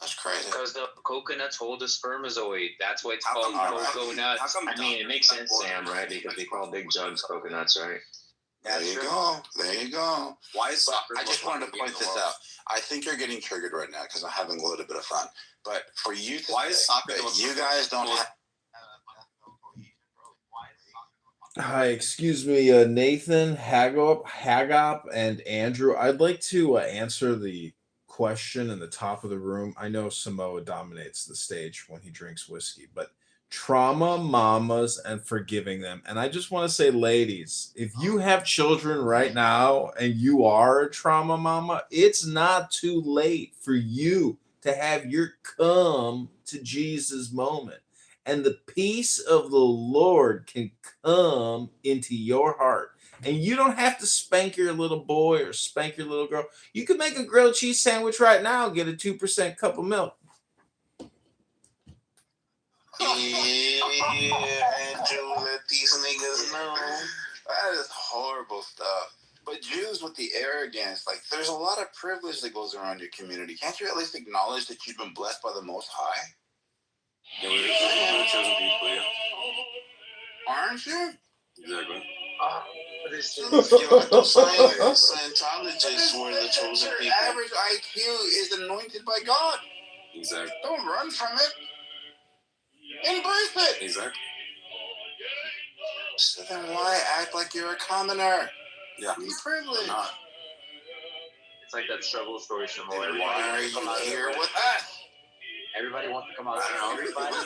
That's crazy.
Because the coconuts hold a spermatozoid. That's why it's called coconuts. I mean, it makes sense, Sam, right? Because they call big jugs coconuts, right?
There you go. There you go.
Why is soccer?
I just wanted to point this out. I think you're getting triggered right now because I'm having a little bit of fun. But for you to
why is soccer
that you guys don't have...
Hi, excuse me, Nathan, Hagop, and Andrew. I'd like to answer the question in the top of the room. I know Samoa dominates the stage when he drinks whiskey, but trauma mamas and forgiving them. And I just want to say, ladies, if you have children right now and you are a trauma mama, it's not too late for you to have your come to Jesus moment. And the peace of the Lord can come into your heart. And you don't have to spank your little boy or spank your little girl. You can make a grilled cheese sandwich right now and get a 2% cup of milk.
Yeah, Andrew, let these niggas know. That is horrible stuff. But Jews with the arrogance, like, there's a lot of privilege that goes around your community. Can't you at least acknowledge that you've been blessed by the Most High?
Yeah, we're chosen people, yeah.
Aren't you?
Exactly.
Scientologists were the chosen people. Average IQ is anointed by God.
Exactly.
Don't run from it. Embrace it.
Exactly.
So then why act like you're a commoner?
Yeah.
Be privileged.
Not.
It's like that struggle story, Samoa.
Why are you here with us?
Everybody wants to come out. Everybody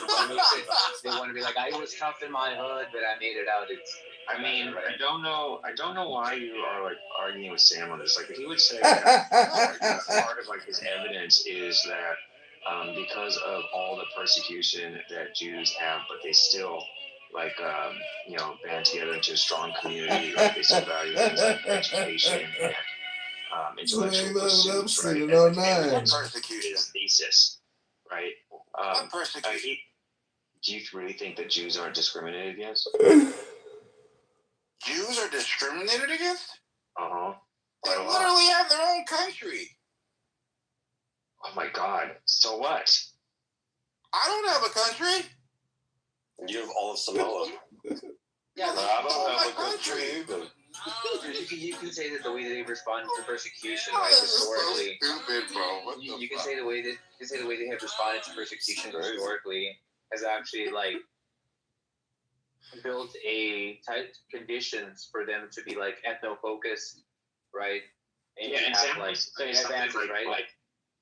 they want to be like, I was tough in my hood, but I made it out. I mean, I don't know why you are like arguing with Sam on this. Like, he would say that part of like his evidence is that because of all the persecution that Jews have, but they still like band together into a strong community. Like, they still value things like education and intellectual pursuits, right? As his thesis. Right.
Persecution.
Do you really think that Jews aren't discriminated against?
Jews are discriminated against?
Uh-huh.
They literally have their own country.
Oh my God. So what?
I don't have a country.
You have all of Samoa.
Yeah,
but I don't have a country.
You can say that the way that they responded to persecution, like historically,
so stupid, bro.
You can say the way they have responded to persecution historically has actually like built a tight conditions for them to be like ethno-focused, right? And
Yeah,
you
and
have
Sam
like
was saying
an
something
advantage, right?
like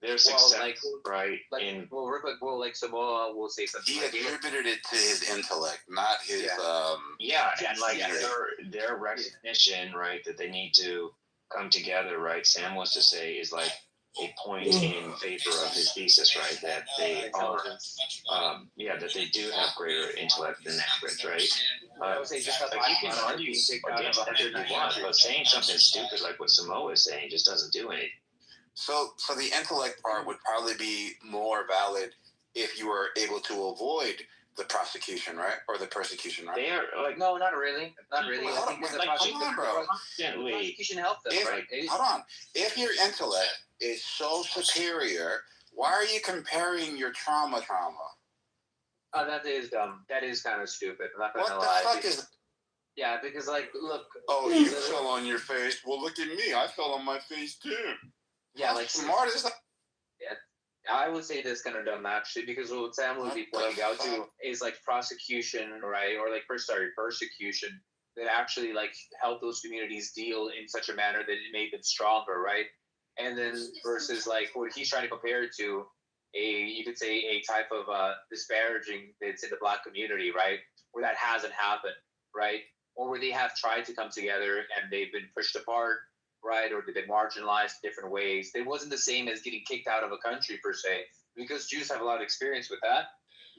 their
Well,
success,
like,
right?
like,
in
like Samoa will say something.
He
like,
attributed it to his intellect, not his.
yeah, and like
unity.
their recognition, right, that they need to come together, right? Sam wants to say is like a point in favor of his thesis, right? That they are, that they do have greater intellect than average, right?
I would say just
Like you can argue against that if you want, but saying something stupid like what Samoa is saying just doesn't do anything.
So the intellect part would probably be more valid if you were able to avoid the prosecution, right, or the persecution, right?
They are like
no, not really, not really.
Well,
I think
hold
the
on,
prosecution,
come on, bro.
the prosecution helped them,
If,
right?
hold on. If your intellect is so superior, why are you comparing your trauma?
That is dumb. That is kind of stupid. I'm not gonna
What the
lie.
fuck is?
Yeah, because like, look.
Oh, you fell on your face. Well, look at me. I fell on my face too.
Yeah,
How
like
smart is that?
Yeah, I would say this kind of dumb actually, because what Sam would be pointing out to is like prosecution, right, or like persecution that actually like help those communities deal in such a manner that it made them stronger, right? And then versus like what he's trying to compare it to, you could say a type of disparaging that's in the Black community, right, where that hasn't happened, right, or where they have tried to come together and they've been pushed apart, right, or they've been marginalized in different ways. It wasn't the same as getting kicked out of a country per se, because Jews have a lot of experience with that.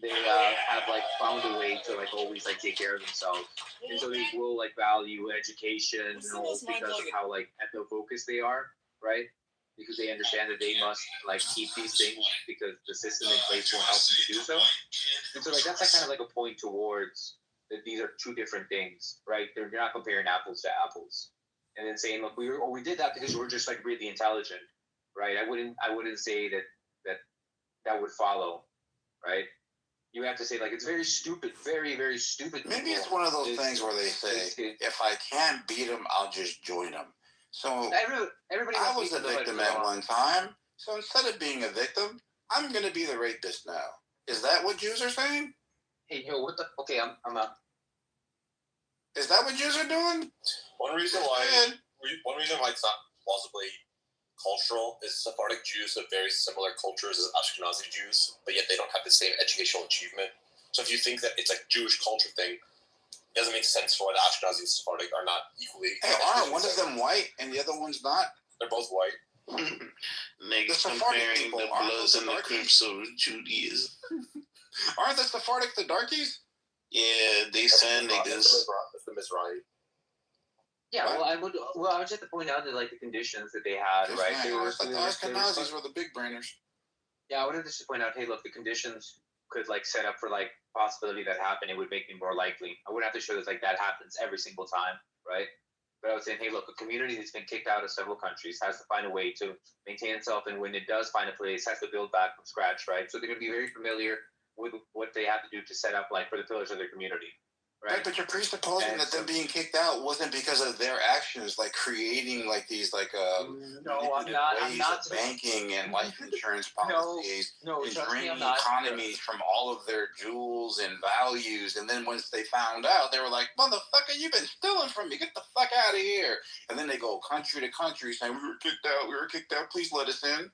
They have like found a way to like always like take care of themselves, and so they will like value education, you know, because of how like ethno-focused they are, right? Because they understand that they must like keep these things because the system in place won't help them to do so. And so like that's like kind of like a point towards that these are two different things, right? You're not comparing apples to apples. And then saying, look, we did that because we're just like really intelligent, right? I wouldn't say that would follow, right? You have to say like it's very stupid, very very stupid.
Maybe it's one of those things where they say, if I can't beat them, I'll just join them. So
everybody.
I was a victim at one time, so instead of being a victim, I'm going to be the rapist now. Is that what Jews are saying?
Hey, yo, what the? Okay, I'm out.
Is that what Jews are doing?
One reason why it's not plausibly cultural is Sephardic Jews have very similar cultures as Ashkenazi Jews, but yet they don't have the same educational achievement. So if you think that it's like Jewish culture thing, it doesn't make sense for why the Ashkenazi and Sephardic are not equally.
Hey, aren't one of them white and the other one's not?
They're both white.
Niggas comparing the Bloods and the Crips of Judaism.
Aren't the Sephardic the darkies?
Yeah, they send niggas.
That's the Mizrahi.
Yeah, well, I would just have to point out that like the conditions that they had, right? They were
like the Ashkenazis were the big brainers.
Yeah, I would have just to point out, hey, look, the conditions could like set up for like possibility that happened. It would make me more likely. I wouldn't have to show that like that happens every single time, right? But I was saying, hey, look, a community that's been kicked out of several countries has to find a way to maintain itself, and when it does find a place, has to build back from scratch, right? So they're going to be very familiar with what they have to do to set up like for the pillars of their community. Right,
but you're presupposing that them being kicked out wasn't because of their actions, like creating like these like
no, I'm not
banking and life insurance policies, and draining economies from all of their jewels and values. And then once they found out, they were like, "Motherfucker, you've been stealing from me. Get the fuck out of here!" And then they go country to country saying, "We were kicked out. Please let us in."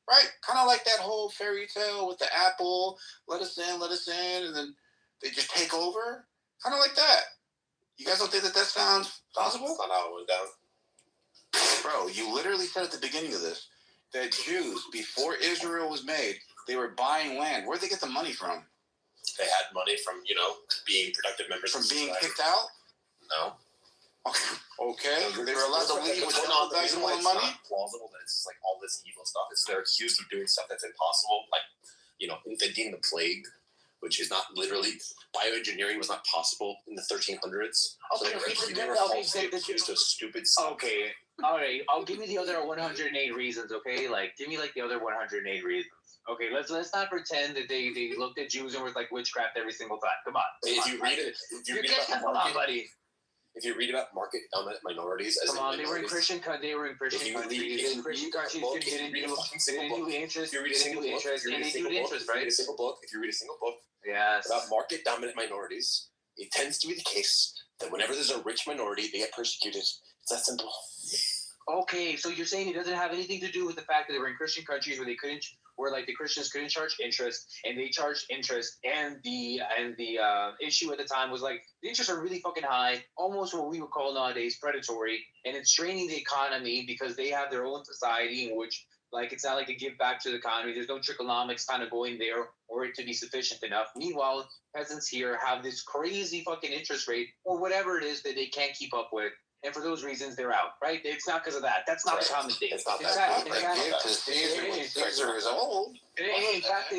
Right, kind of like that whole fairy tale with the apple. Let us in, and then they just take over. Kind of like that. You guys don't think that sounds plausible?
That's not how it went down.
Bro, you literally said at the beginning of this that Jews, before Israel was made, they were buying land. Where'd they get the money from?
They had money from, being productive members
from
of
being
society.
kicked out?
No.
Okay. They were allowed to leave with double bags full of money?
It's not plausible that it's just like all this evil stuff. They're accused of doing stuff that's impossible. Like, inventing the plague, which is not literally, bioengineering was not possible in the 1300s. So they were falsely accused of stupid stuff.
Okay, all right. I'll give me the other 108 reasons. Okay, like give me like the other 108 reasons. Okay, let's not pretend that they looked at Jews and was like witchcraft every single time. Come on.
If you read about market dominant minorities, as
they were in Christian countries. They didn't read a single book, yes,
about market dominant minorities, it tends to be the case that whenever there's a rich minority, they get persecuted. It's that simple.
Okay, so you're saying it doesn't have anything to do with the fact that they were in Christian countries where the Christians couldn't charge interest, and they charged interest, and the issue at the time was like the interests are really fucking high, almost what we would call nowadays predatory, and it's straining the economy because they have their own society in which like it's not like they give back to the economy. There's no tricklenomics kind of going there or it to be sufficient enough. Meanwhile, peasants here have this crazy fucking interest rate or whatever it is that they can't keep up with. And for those reasons, they're out, right? It's not because of that. That's not the common thing.
It's not that. Caesar is old.
In fact,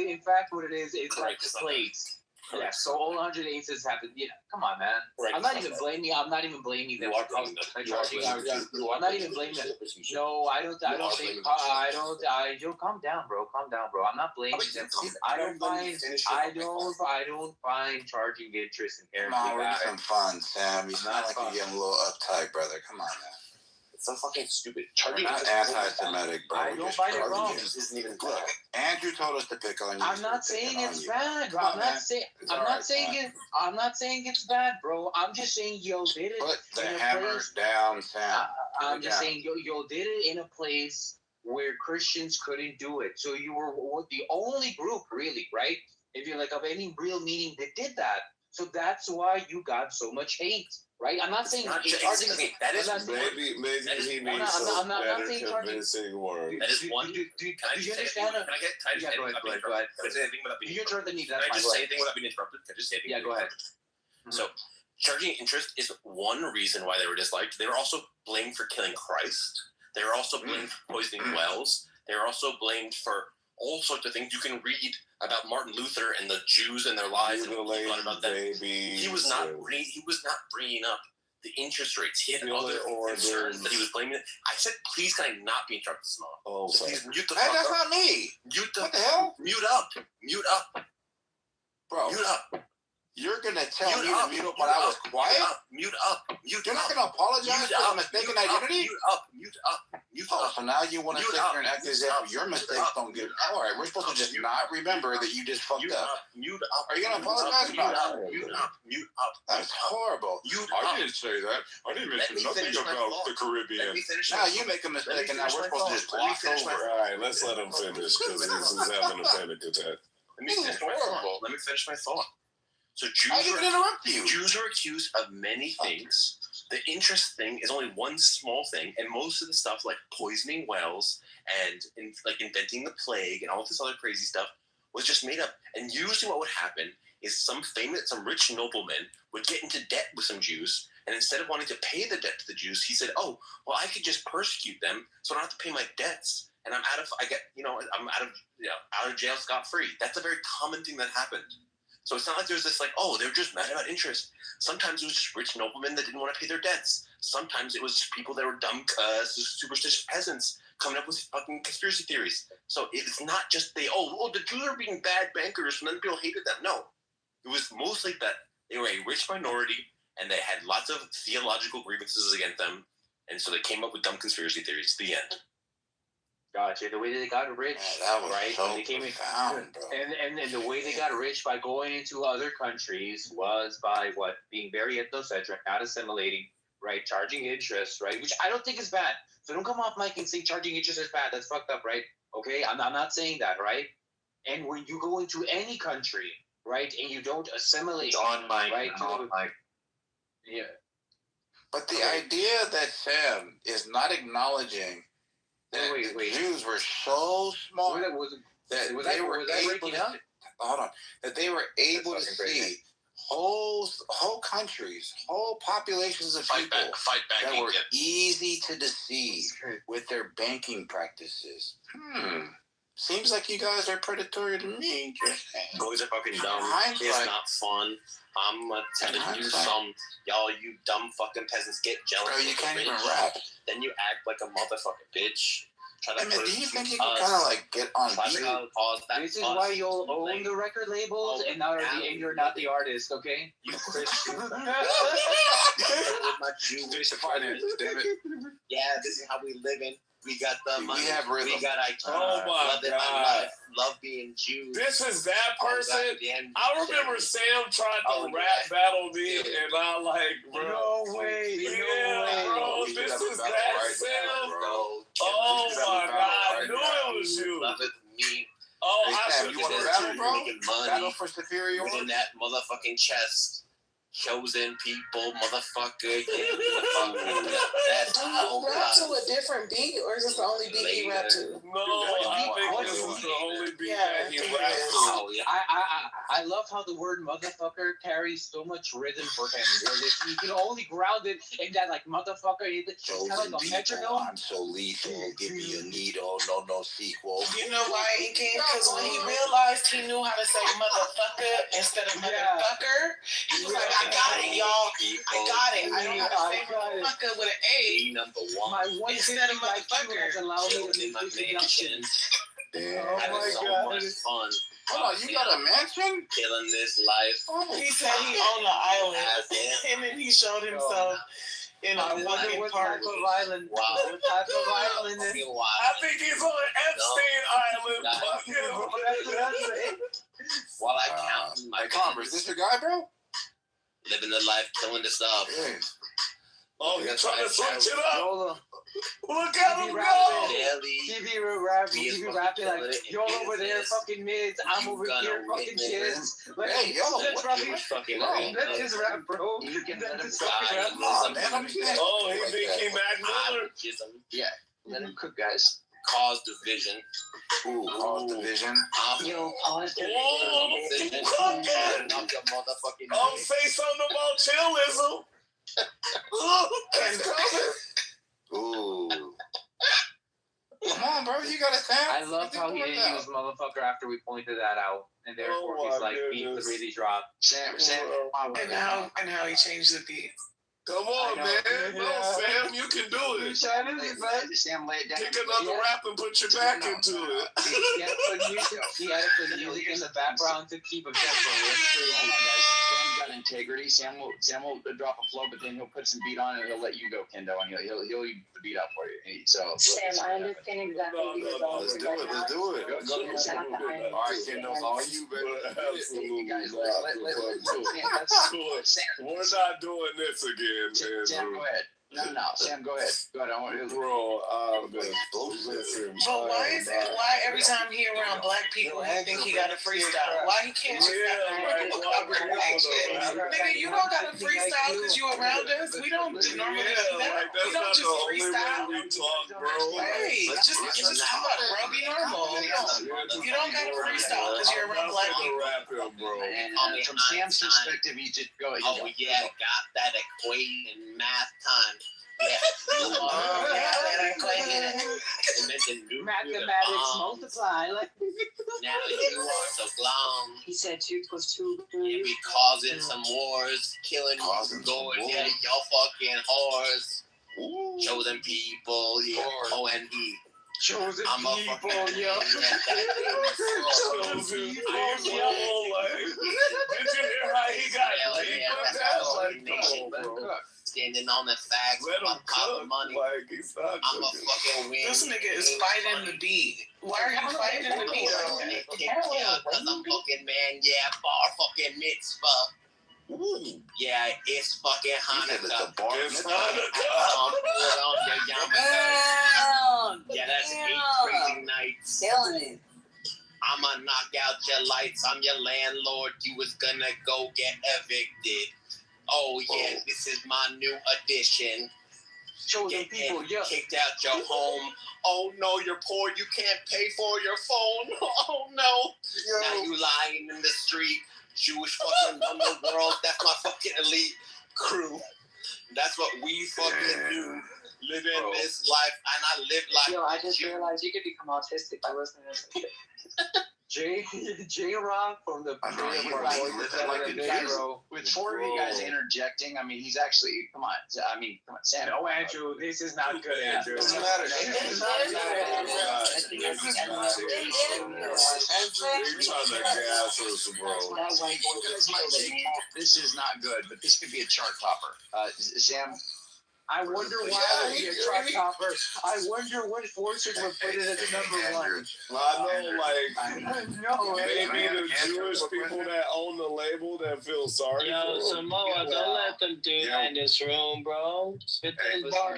what it is, it's like slaves. Yeah, so all 100 aces happened. Yeah, come on, man. I'm not even blaming them. I'm not even blaming them. I'm not even blaming them. No, I don't think. Calm down, bro. Calm down, bro. I'm not blaming them. I don't find charging interest inherently
Come on, we're
bad.
having fun, Sam. You sound like you're getting a little uptight, brother. Come on, man.
It's so fucking stupid.
We're not anti-Semitic, bro.
I don't find it wrong.
Isn't even good.
Look, Andrew told us to pick on you.
I'm not saying it's bad, bro. I'm not saying it's bad, bro. I'm just saying yo did it.
Put the hammer down, Sam.
I'm just saying yo did it in a place where Christians couldn't do it. So you were the only group, really, right? If you're like of any real meaning that did that. So that's why you got so much hate, right? I'm not saying
maybe he needs
I'm not saying
convincing word.
That is one.
Do you understand?
Can I just say anything without being interrupted? Can I just say anything without being interrupted? Can I just say anything?
Yeah, go ahead.
So, charging interest is one reason why they were disliked. They were also blamed for killing Christ. They were also blamed for poisoning wells. They were also blamed for all sorts of things. You can read about Martin Luther and the Jews and their lives and what he thought about them. He was not bringing up the interest rates. He had other concerns that he was blaming. I said, please, can I not be interrupted, Samoa?
Oh,
so please mute the
hey,
fuck
that's
up.
not me.
What the hell? Mute up,
bro.
Mute up.
You're gonna tell me to mute up when I was quiet?
Mute up.
You're not gonna apologize for a mistaken identity?
Mute up.
So now you want to sit here and act as if your mistakes don't get. All right, we're supposed to just not remember that you just fucked up.
Mute up.
Are you gonna apologize about it?
Mute up.
That's horrible.
I didn't say that. I didn't mention nothing about the Caribbean.
Now you make a mistake, and now we're supposed to just gloss over.
All right, let's let him finish because this is having a panic attack.
This is horrible. Let me finish my thought. So Jews are accused of many things. The interest thing is only one small thing, and most of the stuff like poisoning wells and like inventing the plague and all this other crazy stuff was just made up. And usually what would happen is some rich nobleman would get into debt with some Jews, and instead of wanting to pay the debt to the Jews, he said, "Oh, well, I could just persecute them, so I don't have to pay my debts, and I'm out of jail scot-free." That's a very common thing that happened. So it's not like there's this like, oh, they're just mad about interest. Sometimes it was just rich noblemen that didn't want to pay their debts. Sometimes it was people that were dumb, superstitious peasants coming up with fucking conspiracy theories. So it's not just the Jews are being bad bankers and then people hated them. No, it was mostly that they were a rich minority and they had lots of theological grievances against them. And so they came up with dumb conspiracy theories. The end.
Gotcha. The way they got rich,
that was
right?
So
when they came
profound, bro.
And the way they got rich by going into other countries was by being very ethnocentric, not assimilating, right? Charging interest, right? Which I don't think is bad. So don't come off mic and say charging interest is bad. That's fucked up, right? Okay, I'm not saying that, right? And when you go into any country, right, and you don't assimilate, right? Yeah.
But the idea that Sam is not acknowledging that the Jews were so smart that they were able to see whole countries, whole populations of people that were easy to deceive with their banking practices. Seems like you guys are predatory to me.
Boys are fucking dumb. It's not fun. I'm telling you you dumb fucking peasants get jealous.
Bro, you can't even rap.
Then you act like a motherfucking bitch.
Do you think you can kind of like get on beat?
This is why you'll own the record labels and you're not the artist, okay?
You Christian. With my Jewish
finance, damn it.
Yeah, this is how we living. We got the money.
We have rhythm.
We got
Oh my God.
Love being Jews.
This is that person. I remember Sam tried to rap battle me, and I like, bro.
No way.
Yeah, bro. This is that Sam,
money,
Battle for superior.
in that motherfucking chest. Chosen people, motherfucker. That's all
rap to a different beat, or is this the only beat he rap to?
No, I think this is the only beat that he raps to.
Oh, yeah. I love how the word motherfucker carries so much rhythm for him. You can only ground it in that like motherfucker. It's kind of like a metronome.
I'm so lethal. Give me a needle. No sequel.
You know why he came? Because when he realized he knew how to say motherfucker instead of motherfucker, he was like, I got it, y'all. I got it. I don't have to say motherfucker with an A.
Number one.
My one
instead of motherfucker.
has allowed me to make this deduction.
Damn.
Having so much fun.
Hold on, you got a mansion?
Killing this life.
He said he owned an island, and then he showed himself in a fucking park.
Island.
Wow.
What type of island is it?
I think he's on Epstein Island. Fuck him.
While I count my
Congress, this your guy, bro?
living the life, killing the stuff.
Oh, he's trying to switch it up.
Hold on.
Look at him go.
TV rapping like, you're over there fucking mids, I'm over here fucking kids. Like,
hey, yo,
let's just rap, bro.
You can let him
Oh, he think he Mac Miller?
Yeah, let him cook, guys.
Cause division.
Ooh, cause division.
Yo, pause.
Oh,
motherfucking
oh, say something about chillism.
Ooh. Come on, bro. You got a sound.
I love how he didn't use motherfucker after we pointed that out. And therefore he's like, beat the really drop.
Sam,
And how he changed the beat.
Come on, man. No, Sam, you can do it.
Sam, lay it down.
Pick another rap and put your back into it.
He had to put music in the background to keep him tempo.
Sam's got integrity. Sam will drop a flow, but then he'll put some beat on it and he'll let you go, Kendo, and he'll eat the beat out for you. So
Sam, I understand exactly what you're going
Let's
through
do
right
it.
now.
Let's do it. All right, Kendo, it's all you, baby.
Absolutely.
Guys,
We're not doing this again, man.
Sam, go ahead. No, Sam, go ahead. Go ahead. I want you to
Bro,
But why every time he around black people, he think he got a freestyle? Why he can't just nigga, you don't got a freestyle because you around us. We don't normally do that. We don't just freestyle.
We talk, bro.
Hey, just talk, bro. Be normal. You don't got a freestyle because you're around black people.
and from Sam's perspective, he just go.
Oh yeah, got that equation math time.
Mathematics multiply. Like
now you are so glum.
He said 2 + 2.
You be causing some wars, killing, going, yeah, y'all fucking whores. Chosen people, yeah. O-N-E.
chosen
I'm a
people,
fucking
yo.
Chosen people, like, did you hear how he got deep with that? Like,
standing on the facts, I'm copping money.
Like, he's not
I'm a fucking win.
This nigga is fighting the beat. Why are you fighting the beat?
Cause I'm fucking man, yeah, bar fucking mitzvah. Ooh. Yeah, it's fucking Hanukkah.
It's Hanukkah.
Yeah, that's 8 crazy nights.
Killing it.
I'ma knock out your lights. I'm your landlord. You was gonna go get evicted. Oh yeah, this is my new addition.
Chosen people, yeah.
Kicked out your home. Oh no, you're poor. You can't pay for your phone. Oh no. Now you lying in the street. Jewish fucking run the world. That's my fucking elite crew. That's what we fucking do. Living this life, and I live like.
Yo, I just realized you could become autistic by listening to this.
J-Rock from the
with 4 of you guys interjecting, I mean, he's actually, come on, Sam.
No, Andrew, this is not good, Andrew.
Doesn't matter.
This is not good, but this could be a chart topper. Sam.
I wonder why it would be a chart topper. I wonder what forces would put it as a number 1.
I know, maybe the Jewish people that own the label that feel sorry for
Samoa, don't let them do that in this room, bro.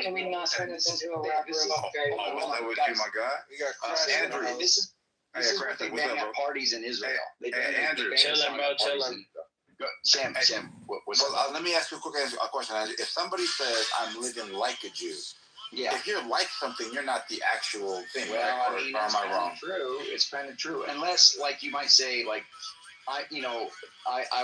Can we not turn this into a rap room?
I'm with you, my guy.
Andrew, this is This is what they ban at parties in Israel. They ban
Andrew,
chillin', bro, chillin'. Sam, what's
well, let me ask you a quick question. If somebody says, I'm living like a Jew, if you're like something, you're not the actual thing,
well,
right?
I mean,
or am I wrong?
True. It's kind of true. Unless, like, you might say, like, I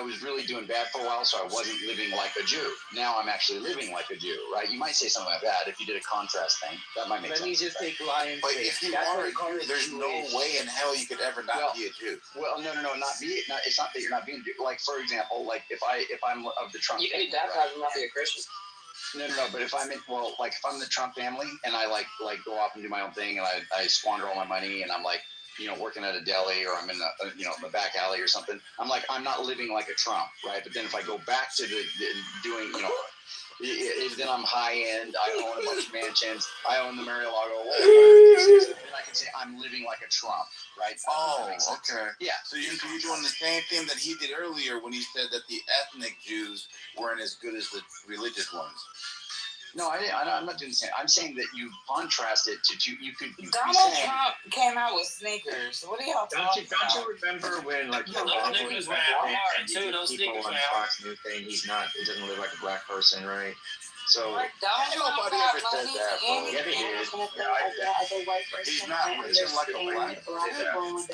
was really doing bad for a while, so I wasn't living like a Jew. Now I'm actually living like a Jew, right? You might say something like that if you did a contrast thing. That might make sense.
Let me just take lions.
But if you are a Jew, there's no way in hell you could ever not be a Jew.
Well, no, not be. It's not that you're not being a Jew. Like, for example, like if I'm of the Trump,
You can be baptized and not be a Christian.
No. But if I'm if I'm the Trump family and I like go off and do my own thing and I squander all my money and I'm like, working at a deli or I'm in the back alley or something, I'm like, I'm not living like a Trump, right? But then if I go back to the doing, then I'm high end. I own a bunch of mansions. I own the Mar-a-Lago. Then I can say I'm living like a Trump, right?
Oh, okay.
Yeah.
So you're doing the same thing that he did earlier when he said that the ethnic Jews weren't as good as the religious ones.
No, I'm not doing the same. I'm saying that you contrast it to
Donald Trump came out with sneakers. What are y'all talking about?
Don't you remember when those sneakers went hard too? Those sneakers went hard. New thing. He doesn't live like a black person, right? So
nobody ever said that, bro.
Yeah, they did.
He's not living like a black person.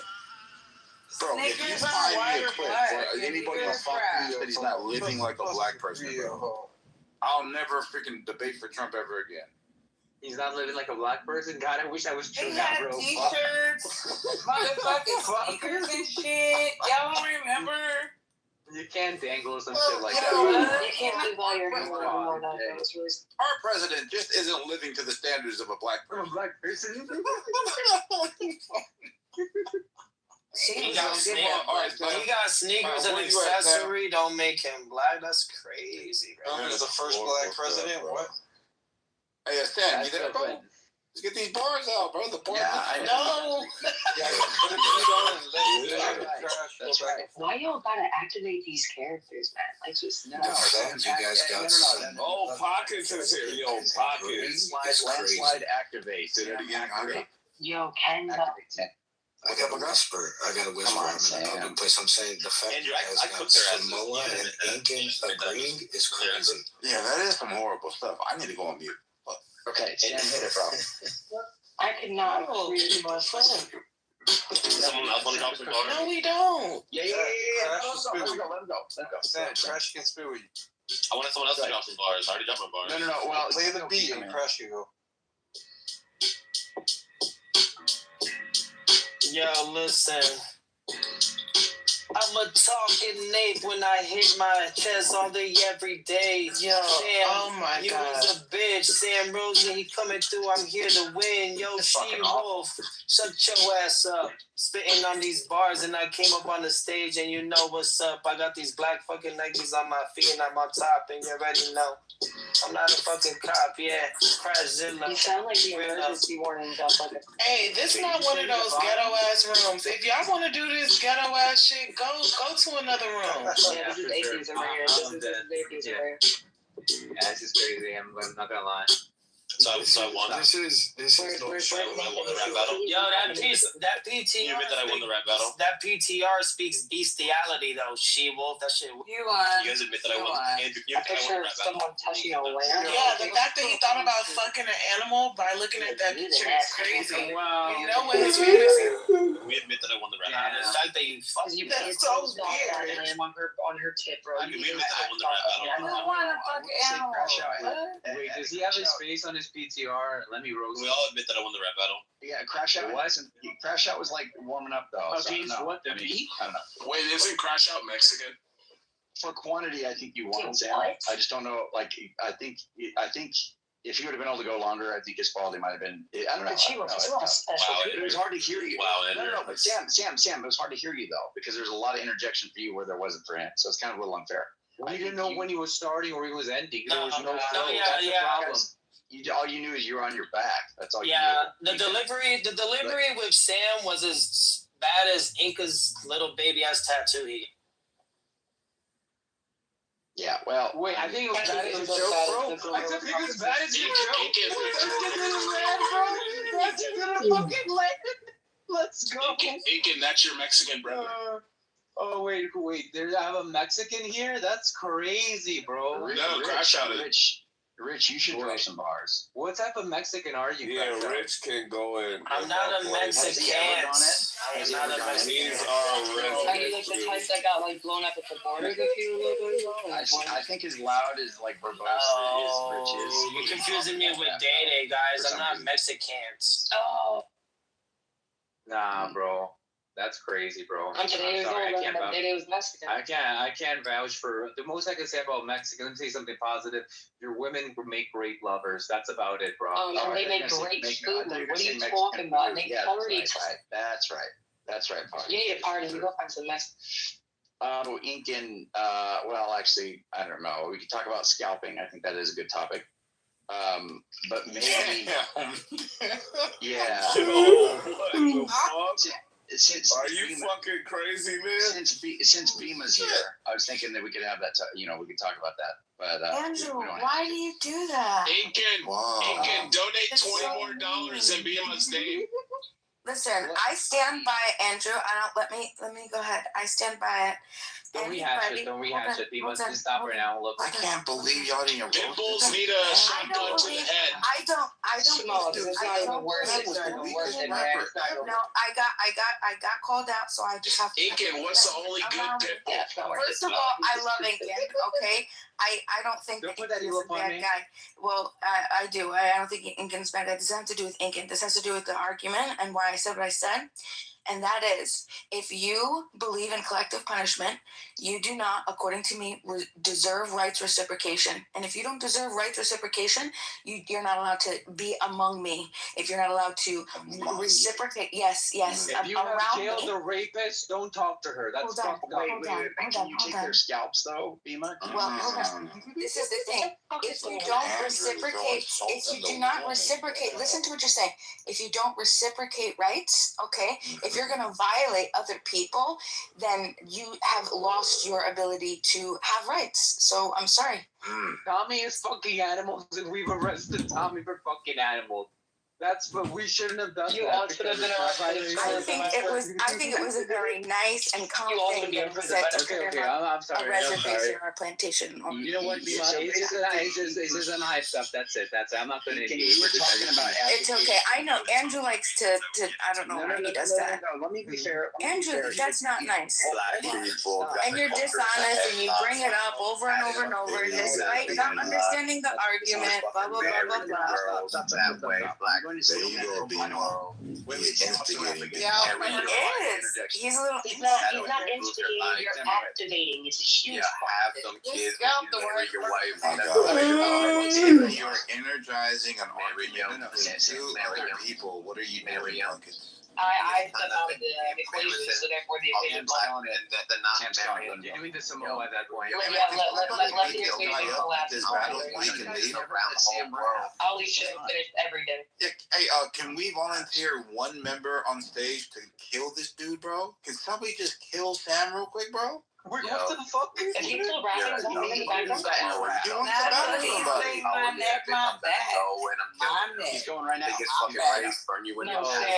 Bro, if you find me a clip where anybody on Fox News said he's not living like a black person, bro, I'll never freaking debate for Trump ever again.
He's not living like a black person? God, I wish I was true
He
now,
had
bro.
t-shirts, motherfucking sneakers and shit. Y'all don't remember?
You can't dangle some shit like that.
You can't leave all your hair anymore.
Our president just isn't living to the standards of a black person.
A black person?
He got sneakers and accessory. Don't make him black. That's crazy.
Trump is the first black president. What?
Hey, Stan, you there, bro? Let's get these bars out, bro. The bars.
Yeah, I know.
That's right.
Why y'all gotta activate these characters, man? Like, just
You guys got some.
Oh, Pockets is here. Yo, Pockets.
Landslide activate.
Say that again.
Yo, Ken.
I got a whisper. I got a whisper. I'm in a public place. I'm saying the fact
Andrew,
that
I
got
cooked their asses.
Samoa and Incan agreeing is crazy.
Yeah, that is some horrible stuff. I need to go on mute.
Okay, Stan, hit it, bro.
I could not agree with my friend.
Someone else want to drop some bars?
No, we don't.
Yeah. Let him go.
Stan, Crash can spit with you.
I wanted someone else to drop some bars. I already dropped my bars.
No. Well,
Play the beat and Crash can go.
Yo, listen. I'm a talking Nate when I hit my chest all day, every day. Yo, Sam,
oh my
you
God.
was a bitch. Sam Rosen, he coming through. I'm here to win. Yo, She-Wolf, shut your ass up. Spitting on these bars, and I came up on the stage, and you know what's up. I got these black fucking Nikes on my feet, and I'm on top, and you already know. I'm not a fucking cop, yeah. Crashzilla.
You sound like the emergency warning up like a...
Hey, this is not one of those ghetto ass rooms. If y'all want to do this ghetto ass shit, go to another room.
Yeah, this is atheism right here. This is atheism right here.
Yeah, this is crazy. I'm not gonna lie.
So I won.
This is no show.
I won the rap battle.
Yo, that PTR.
You admit that I won the rap battle?
That PTR speaks bestiality, though. She-Wolf, that shit.
You won.
You guys admit that I won? Andrew, you
I
admit that I
picture
won the rap battle?
someone touching a lamb.
Yeah, the fact that he thought about fucking an animal by looking at that picture is crazy.
Wow.
You know what his feelings is?
We admit that I won the rap
The
battle.
fact that you fuck
You
That's
put
so
your
weird.
lamb on her tip, bro.
I mean, we admit that I won the rap battle.
I don't want to fuck animal. What?
Wait, does he have his face on his PTR? Let me roast.
We all admit that I won the rap battle.
Yeah, Crash Out wasn't. Crash Out was like warming up though.
Okay, so what the beat?
I don't know.
Wait, isn't Crash Out Mexican?
For quantity, I think you won, Sam.
What?
I just don't know. Like, I think if he would have been able to go longer, I think his quality might have been. I don't know.
But she was a special.
Wow,
It was hard to hear you.
Wow,
No,
Andrew.
but Sam, it was hard to hear you though because there's a lot of interjection for you where there wasn't for him. So it's kind of a little unfair.
We didn't know when he was starting or he was ending. There was no
No,
flow.
yeah,
That's the
yeah.
problem.
All you knew is you were on your back. That's all you
Yeah,
knew.
the delivery with Sam was as bad as Inca's little baby ass tattoo.
Yeah, well,
Wait, I think it was bad as a
That's
joke, bro.
bad
I
as a
think it was bad as a joke.
Inca is
That's mad, bro. That's gonna fucking land.
Let's go.
Incan, that's your Mexican brother.
Oh wait. I have a Mexican here. That's crazy, bro.
No, crash out it.
Rich, you should throw some bars. What type of Mexican are you?
Yeah, Rich can go in.
I'm not a Mexican.
He's not a Mexican.
He's
Are you like the type that got like blown up at the border a few little bit ago?
I think his loud is like verbose.
You're confusing me with Day, guys. I'm not Mexicans.
Oh.
Nah, bro. That's crazy, bro.
I'm sorry, I can't vouch. It was Mexican.
I can't vouch for the most I can say about Mexican. Let me say something positive. Your women make great lovers. That's about it, bro.
And they make great food. What are you talking about? They curry.
That's right.
You need a party. You go find some Mexican.
Incan. Well, actually, I don't know. We could talk about scalping. I think that is a good topic. But maybe. Yeah. Since
are you fucking crazy, man?
Since Bima's here, I was thinking that we could have that. We could talk about that. But
Andrew, why do you do that?
Incan, donate $20 more in Bima's name.
Listen, I stand by Andrew. Let me go ahead. I stand by it.
Don't rehash it. We must just stop right now. Look,
I can't believe y'all didn't.
Pitbulls need a shotgun to the head.
I don't.
No, it's not even worth it. It's not even worth it, man.
No, I got called out, so I just have to.
Incan, what's the only good pitbull?
First of all, I love Incan. Okay, I don't think that Incan's a bad guy. Well, I do. I don't think Incan's a bad guy. This doesn't have to do with Incan. This has to do with the argument and why I said what I said. And that is, if you believe in collective punishment, you do not, according to me, deserve rights reciprocation. And if you don't deserve rights reciprocation, you're not allowed to be among me. If you're not allowed to reciprocate, yes.
If you have jailed a rapist, don't talk to her. That's
Wait. Can you take their scalps though, Bima?
Well, hold on. This is the thing. If you don't reciprocate, if you do not reciprocate, listen to what you're saying. If you don't reciprocate rights, okay, if you're going to violate other people, then you have lost your ability to have rights. So I'm sorry.
Tommy is fucking animals, and we've arrested Tommy for fucking animals. That's what we shouldn't have done.
You all should have been arrested.
I think it was a very nice and calm thing that we said to put in
I'm sorry.
a reservation or a plantation.
You know what? It's just an eye stuff. That's it. I'm not going to engage.
We're talking about.
It's okay. I know Andrew likes to. I don't know why he does that.
No. Let me be fair.
Andrew, that's not nice. And you're dishonest, and you bring it up over and over and over, despite not understanding the argument. Blah blah blah blah blah.
That way, black. There you go, Bino. He's instigating.
Yeah, he is. He's a little.
He's not instigating. You're activating. It's a huge
have some kids. Marry your
wife. You're energizing an argument between two other people. What are you doing, Pumpkins?
I step out of the equation, so therefore the opinion
and the not marrying.
You're doing the Samoa at that point.
Let the equation collapse.
This battle we can lead around the whole world.
I'll leave shit finished every day.
Hey, can we volunteer one member on stage to kill this dude, bro? Can somebody just kill Sam real quick, bro?
What the fuck?
Is he still rapping?
My
back.
He's going right now.
Biggest fucking race burn you in the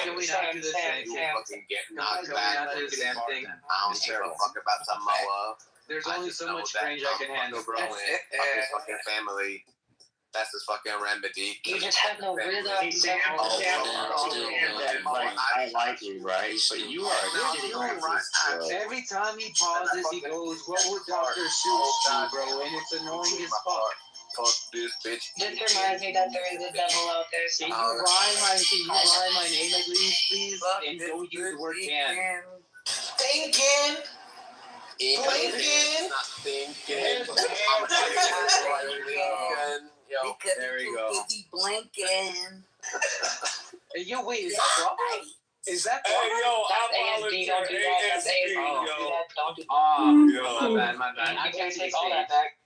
Can we not do the same?
You fucking get knocked
Can we
back.
not do the same thing?
I don't give a fuck about Samoa.
There's only so much range I can handle, bro.
Fuck his fucking family. That's his fucking remedy.
You just have no rhythm.
I like you, right? But you are
every time he pauses, he goes, "What would Dr. Seuss do, bro?" And it's annoying as fuck.
Fuck this bitch.
This reminds me that there is a devil out there.
Can you rhyme my name at least, please? And don't use the word can.
Thinking. Blinking.
Not thinking. Yo, there we go.
Blinking.
Hey, yo, wait, is that wrong? Is that
hey, yo, I volunteer ASB, yo.
My bad. I can't take all that back.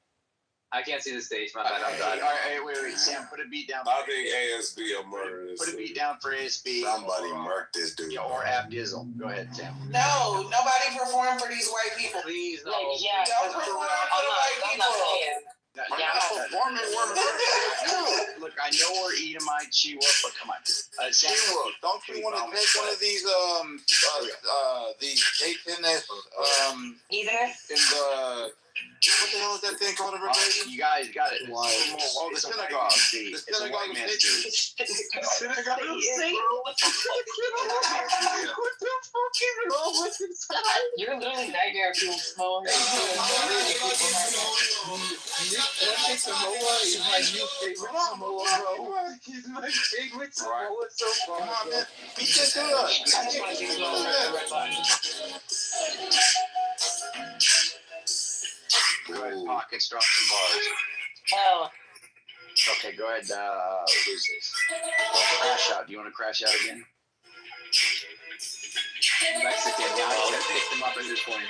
I can't see the stage. My bad. I'm sorry.
All right, wait. Sam, put a beat down.
I think ASB will murder this.
Put a beat down for ASB.
Somebody murked this dude.
Or Abdizzle. Go ahead, Sam.
No, nobody perform for these white people.
Please, no.
Yeah,
don't perform for the white people.
Look, I know we're eating my might She-Wolf, but come on.
She-Wolf, don't you want to take one of these Satanist in the what the hell is that thing called?
You guys got it.
Oh, the synagogue. The synagogue of Satan.
Synagogue of Satan.
What the fuck is wrong with this guy? You're literally nightmare fuel smoke. Nick Samoa is my new favorite Samoa, bro. He's my favorite Samoa so far.
Come on, man. Beat this up.
Go ahead, Pockets, drop some bars.
Hell.
Okay, go ahead, Lucis. Crash out. Do you want to crash out again? Mexican. Yeah, I should have picked him up at this point.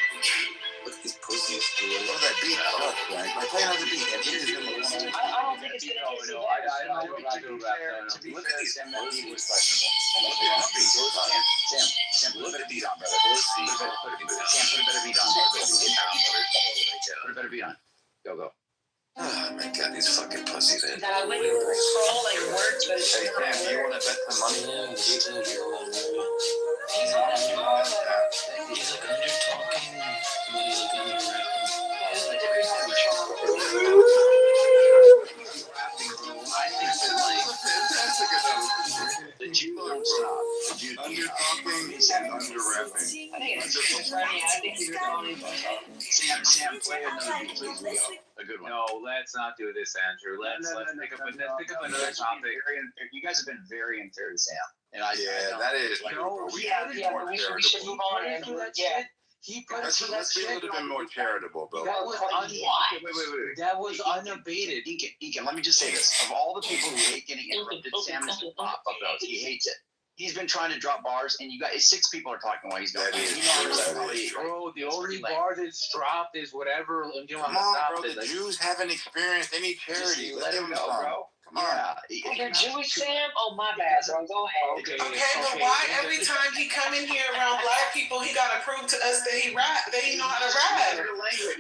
Look at these pussies.
What that beat? I'm playing on the beat. And it is going to
I don't think it's gonna be
No, I don't rap. To be fair, Sam, that beat was questionable. Sam, put a better beat on, brother. Sam, put a better beat on. Put a better beat on. Go.
Oh my god, these fucking pussies.
That when you scroll like words, but it's
Hey, Sam, do you want to bet some money?
He's like, under talking, but he's like under
I think that like the Jew won't stop. The Jew
under talking and under rapping.
I think it's funny. I think you're calling.
Sam, play another beat, please. We go. A good one.
No, let's not do this, Andrew. Let's pick up another topic.
You guys have been very unfair to Sam. And
that is true.
No, we should move on, Andrew. Yeah.
Let's be a little bit more charitable, bro.
That was wait. That was unabated. Deacon, let me just say this. Of all the people who hate getting interrupted, Sam is the top of those. He hates it. He's been trying to drop bars, and you guys, 6 people are talking while he's going.
Bro, the only bar that's dropped is whatever.
Come on, bro. The Jews haven't experienced any charity.
Let him go, bro. Come on.
You're Jewish, Sam? Oh, my bad, bro. Go ahead.
Okay, but why every time he come in here around black people, he gotta prove to us that he know how to rap?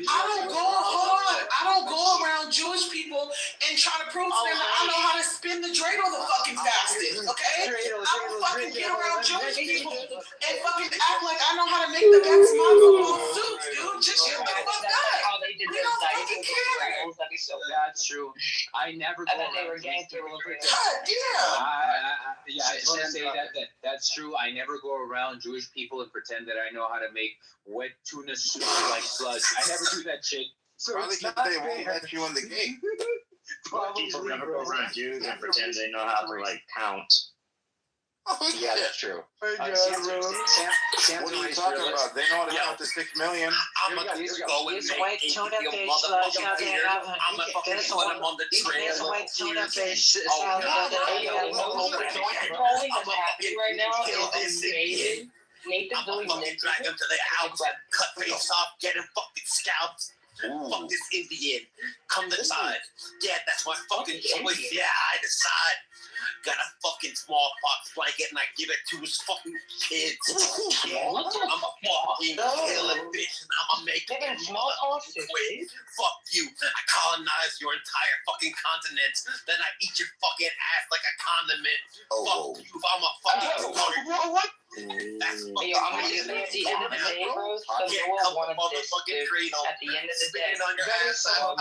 I don't go around Jewish people and try to prove to them that I know how to spin the dreidel the fucking fastest, okay? I don't fucking get around Jewish people and fucking act like I know how to make the best football suits, dude. Just shut the fuck up. We don't fucking care.
That's true. I never go around
God damn.
I just want to say that's true. I never go around Jewish people and pretend that I know how to make wet tuna soup like sludge. I never do that shit.
So probably because they won't let you in the gate.
People never go around Jews and pretend they know how to like count.
Yeah, that's true.
Sam, what are you talking about? They know how to count to 6 million.
I'm gonna go and make your motherfucking beer. I'm gonna fucking put them on the trail.
Right now is amazing.
I'm gonna fucking drag them to their house, cut face off, get him fucking scalped. Fuck this Indian. Come to side. Yeah, that's my fucking choice. Yeah, I decide. Got a fucking smallpox blanket and I give it to his fucking kids. Yeah, I'm a fucking killing bitch and I'ma make it smallpox. Fuck you. I colonize your entire fucking continent. Then I eat your fucking ass like a condiment. Fuck you. I'm a fucking
what? That's fucking I'm gonna do that at the end of the day, bro. So no one wanted this, dude. At the end of the day,
on your ass, I'm a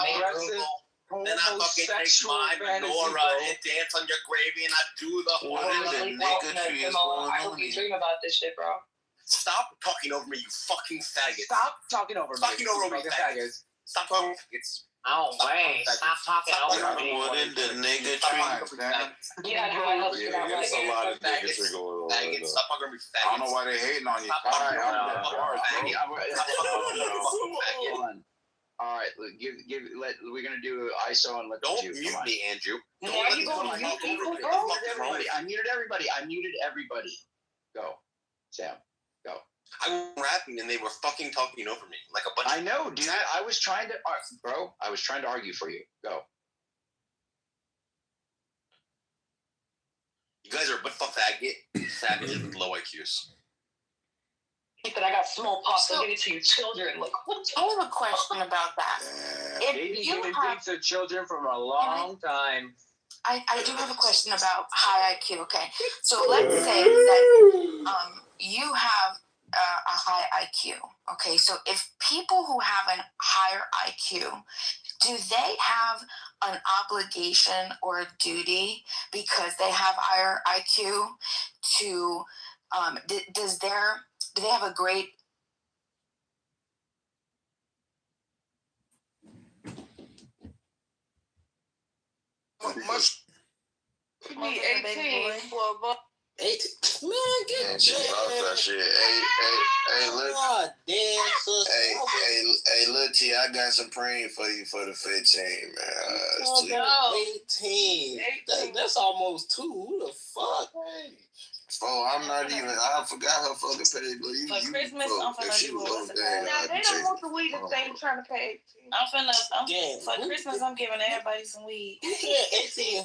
then I fucking take my menorah and dance on your gravy and I do the whole
I hope you dream about this shit, bro.
Stop talking over me, you fucking faggot.
Stop talking over me.
Talking over me, faggots. Stop talking over me.
Oh, wait. Stop talking over me.
What in the nigga tree?
Yeah, how I help you out.
There's a lot of niggas are going on.
Stop talking over me, faggots.
I don't know why they hating on you.
All right, we're gonna do ISO and let
don't
the
mute me, Andrew.
Why are you going to mute people, bro?
I muted everybody. Go, Sam. Go.
I was rapping and they were fucking talking over me like a bunch.
I know, dude. I was trying to, bro. I was trying to argue for you. Go.
You guys are a butt fuck savages with low IQs.
That I got smallpox. I'll give it to your children. Like,
I have a question about that.
They've been giving things to children for a long time.
I do have a question about high IQ. Okay, so let's say that you have a high IQ. Okay, so if people who have a higher IQ, do they have an obligation or a duty because they have higher IQ to do they have a great
You need 18 for a ball.
18. Man, get
She lost that shit. Hey, look.
God damn, sis.
Hey, Lil T, I got some praying for you for the 15, man.
18. That's almost 2. Who the fuck?
I'm not even. I forgot her fucking page, but you.
For Christmas, I'm finna
she
do
was
what's
on
it
thing.
called?
Now, they don't want the weed if they ain't trying to pay 18.
For Christmas, I'm giving everybody some weed.
You said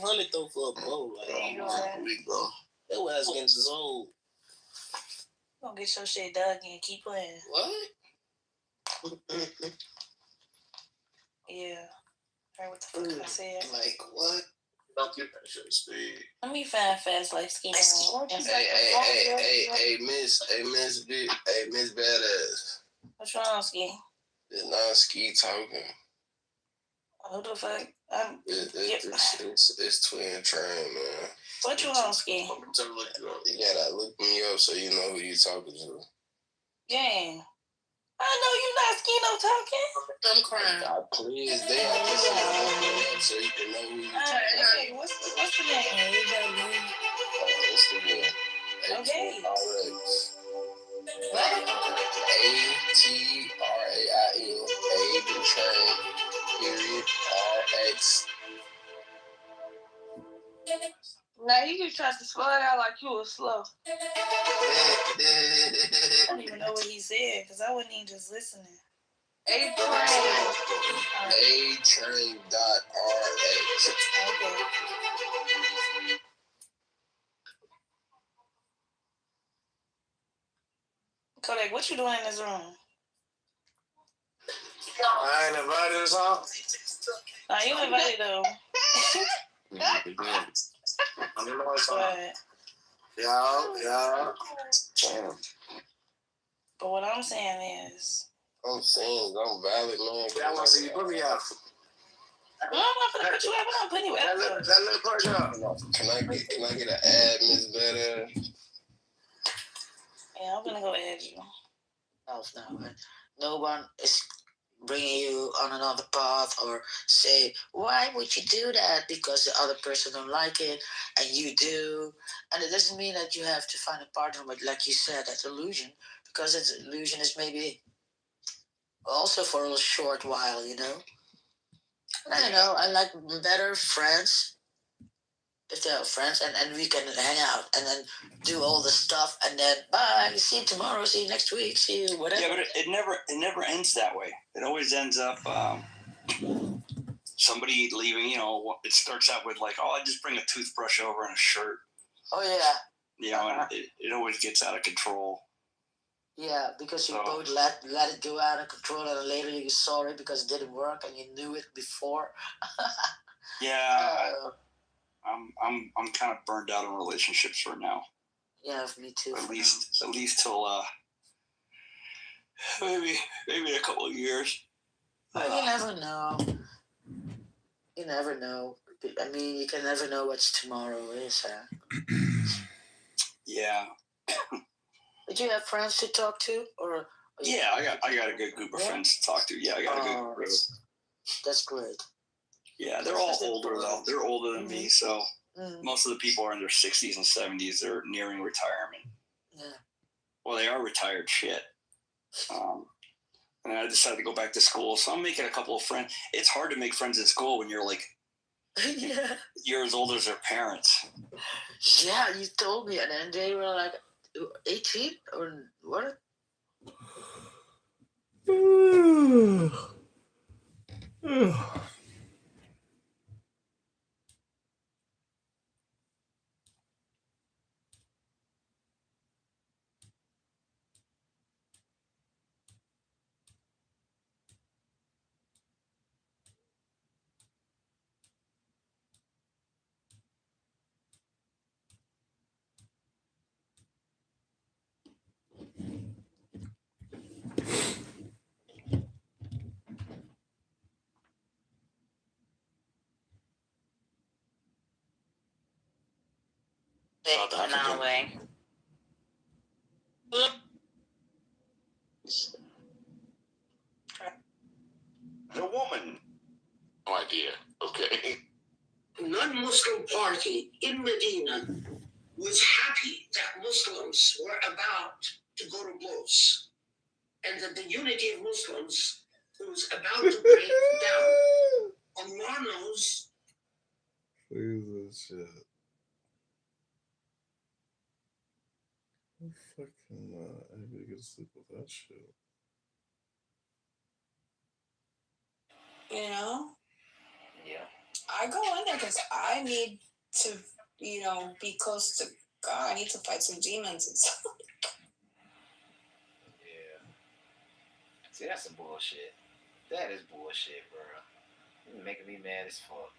1800 though for a bowl. Like,
There you go.
We go.
That was getting sold.
You gonna get your shit dug and keep playing.
What?
Yeah. Heard what the fuck I said.
Like what?
Don't get that shit speed.
Let me find fast like ski.
Hey, Miss Badass.
What's wrong, Ski?
It's not Ski talking.
Who the fuck?
It's Twin Train, man.
What you on, Ski?
You gotta look me up so you know who you talking to.
Yeah. I know you not Ski no talking.
I'm crying.
God, please, they have to see so you can know who you talking to.
Okay, what's the name?
Instagram.
Okay.
ATRX.
What?
ATRAIL. A Train. Period. RX.
Now, he just tried to spell it out like you was slow.
I don't even know what he said because I wasn't even just listening.
A-Train.
A-Train.RX.
Okay. Kodak, what you doing in this room?
I ain't invited us all.
Nah, you invited though.
I don't know what's on.
But
Yeah.
Damn.
but what I'm saying is,
I'm saying I'm valid, man.
Yeah, I want to see you put me out.
I'm not gonna put you out. I'm putting you out.
That little part up.
Can I get an ad, Miss Better?
Yeah, I'm gonna go add you.
No one is bringing you on another path or say, why would you do that? Because the other person don't like it and you do. And it doesn't mean that you have to find a partner with, like you said, that illusion. Because that illusion is maybe also for a short while, you know. I don't know. I like better friends. If they're friends and we can hang out and then do all the stuff and then bye, see you tomorrow, see you next week, see you whatever.
Yeah, but it never ends that way. It always ends up somebody leaving. You know, it starts out with like, oh, I just bring a toothbrush over and a shirt.
Oh yeah.
You know, and it always gets out of control.
Yeah, because you both let it go out of control and later you're sorry because it didn't work and you knew it before.
Yeah. I'm kind of burned out in relationships right now.
Yeah, me too.
At least till maybe a couple of years.
You never know. You never know. I mean, you can never know what tomorrow is.
Yeah.
Did you have friends to talk to, or?
Yeah, I got a good group of friends to talk to. Yeah, I got a good group.
That's great.
Yeah, they're all older though. They're older than me, so most of the people are in their 60s and 70s. They're nearing retirement.
Yeah.
Well, they are retired shit. And I decided to go back to school, so I'm making a couple of friends. It's hard to make friends in school when you're like you're as old as their parents.
Yeah, you told me, and then they were like 18 or what?
South Africa.
Norway.
The woman.
No idea. Okay.
Non-Muslim party in Medina was happy that Muslims were about to go to blows, and that the unity of Muslims was about to break down. Allah knows.
Please, shit. I'm fucking anybody get to sleep with that shit.
You know?
Yeah.
I go in there because I need to, you know, be close to God. I need to fight some demons and stuff.
Yeah. See, that's some bullshit. That is bullshit, bro. You're making me mad as fuck.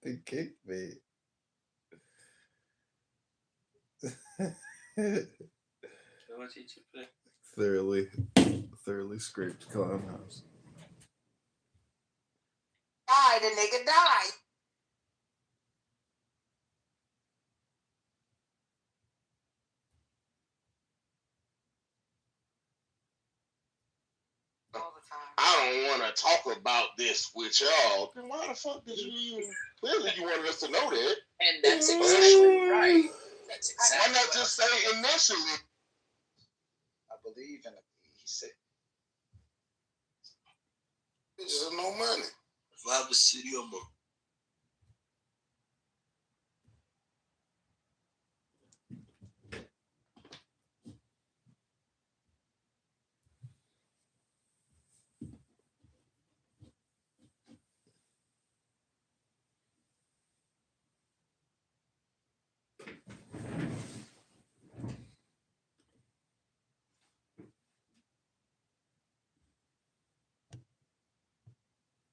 They kicked me. Thoroughly scraped clown house.
Die, the nigga die.
I don't want to talk about this with y'all. Then why the fuck did you even? Clearly, you wanted us to know that.
And that's exactly right. That's exactly.
Why not just say initially?
I believe in it. He said,
Bitches are no money.
If I have a city, I'm a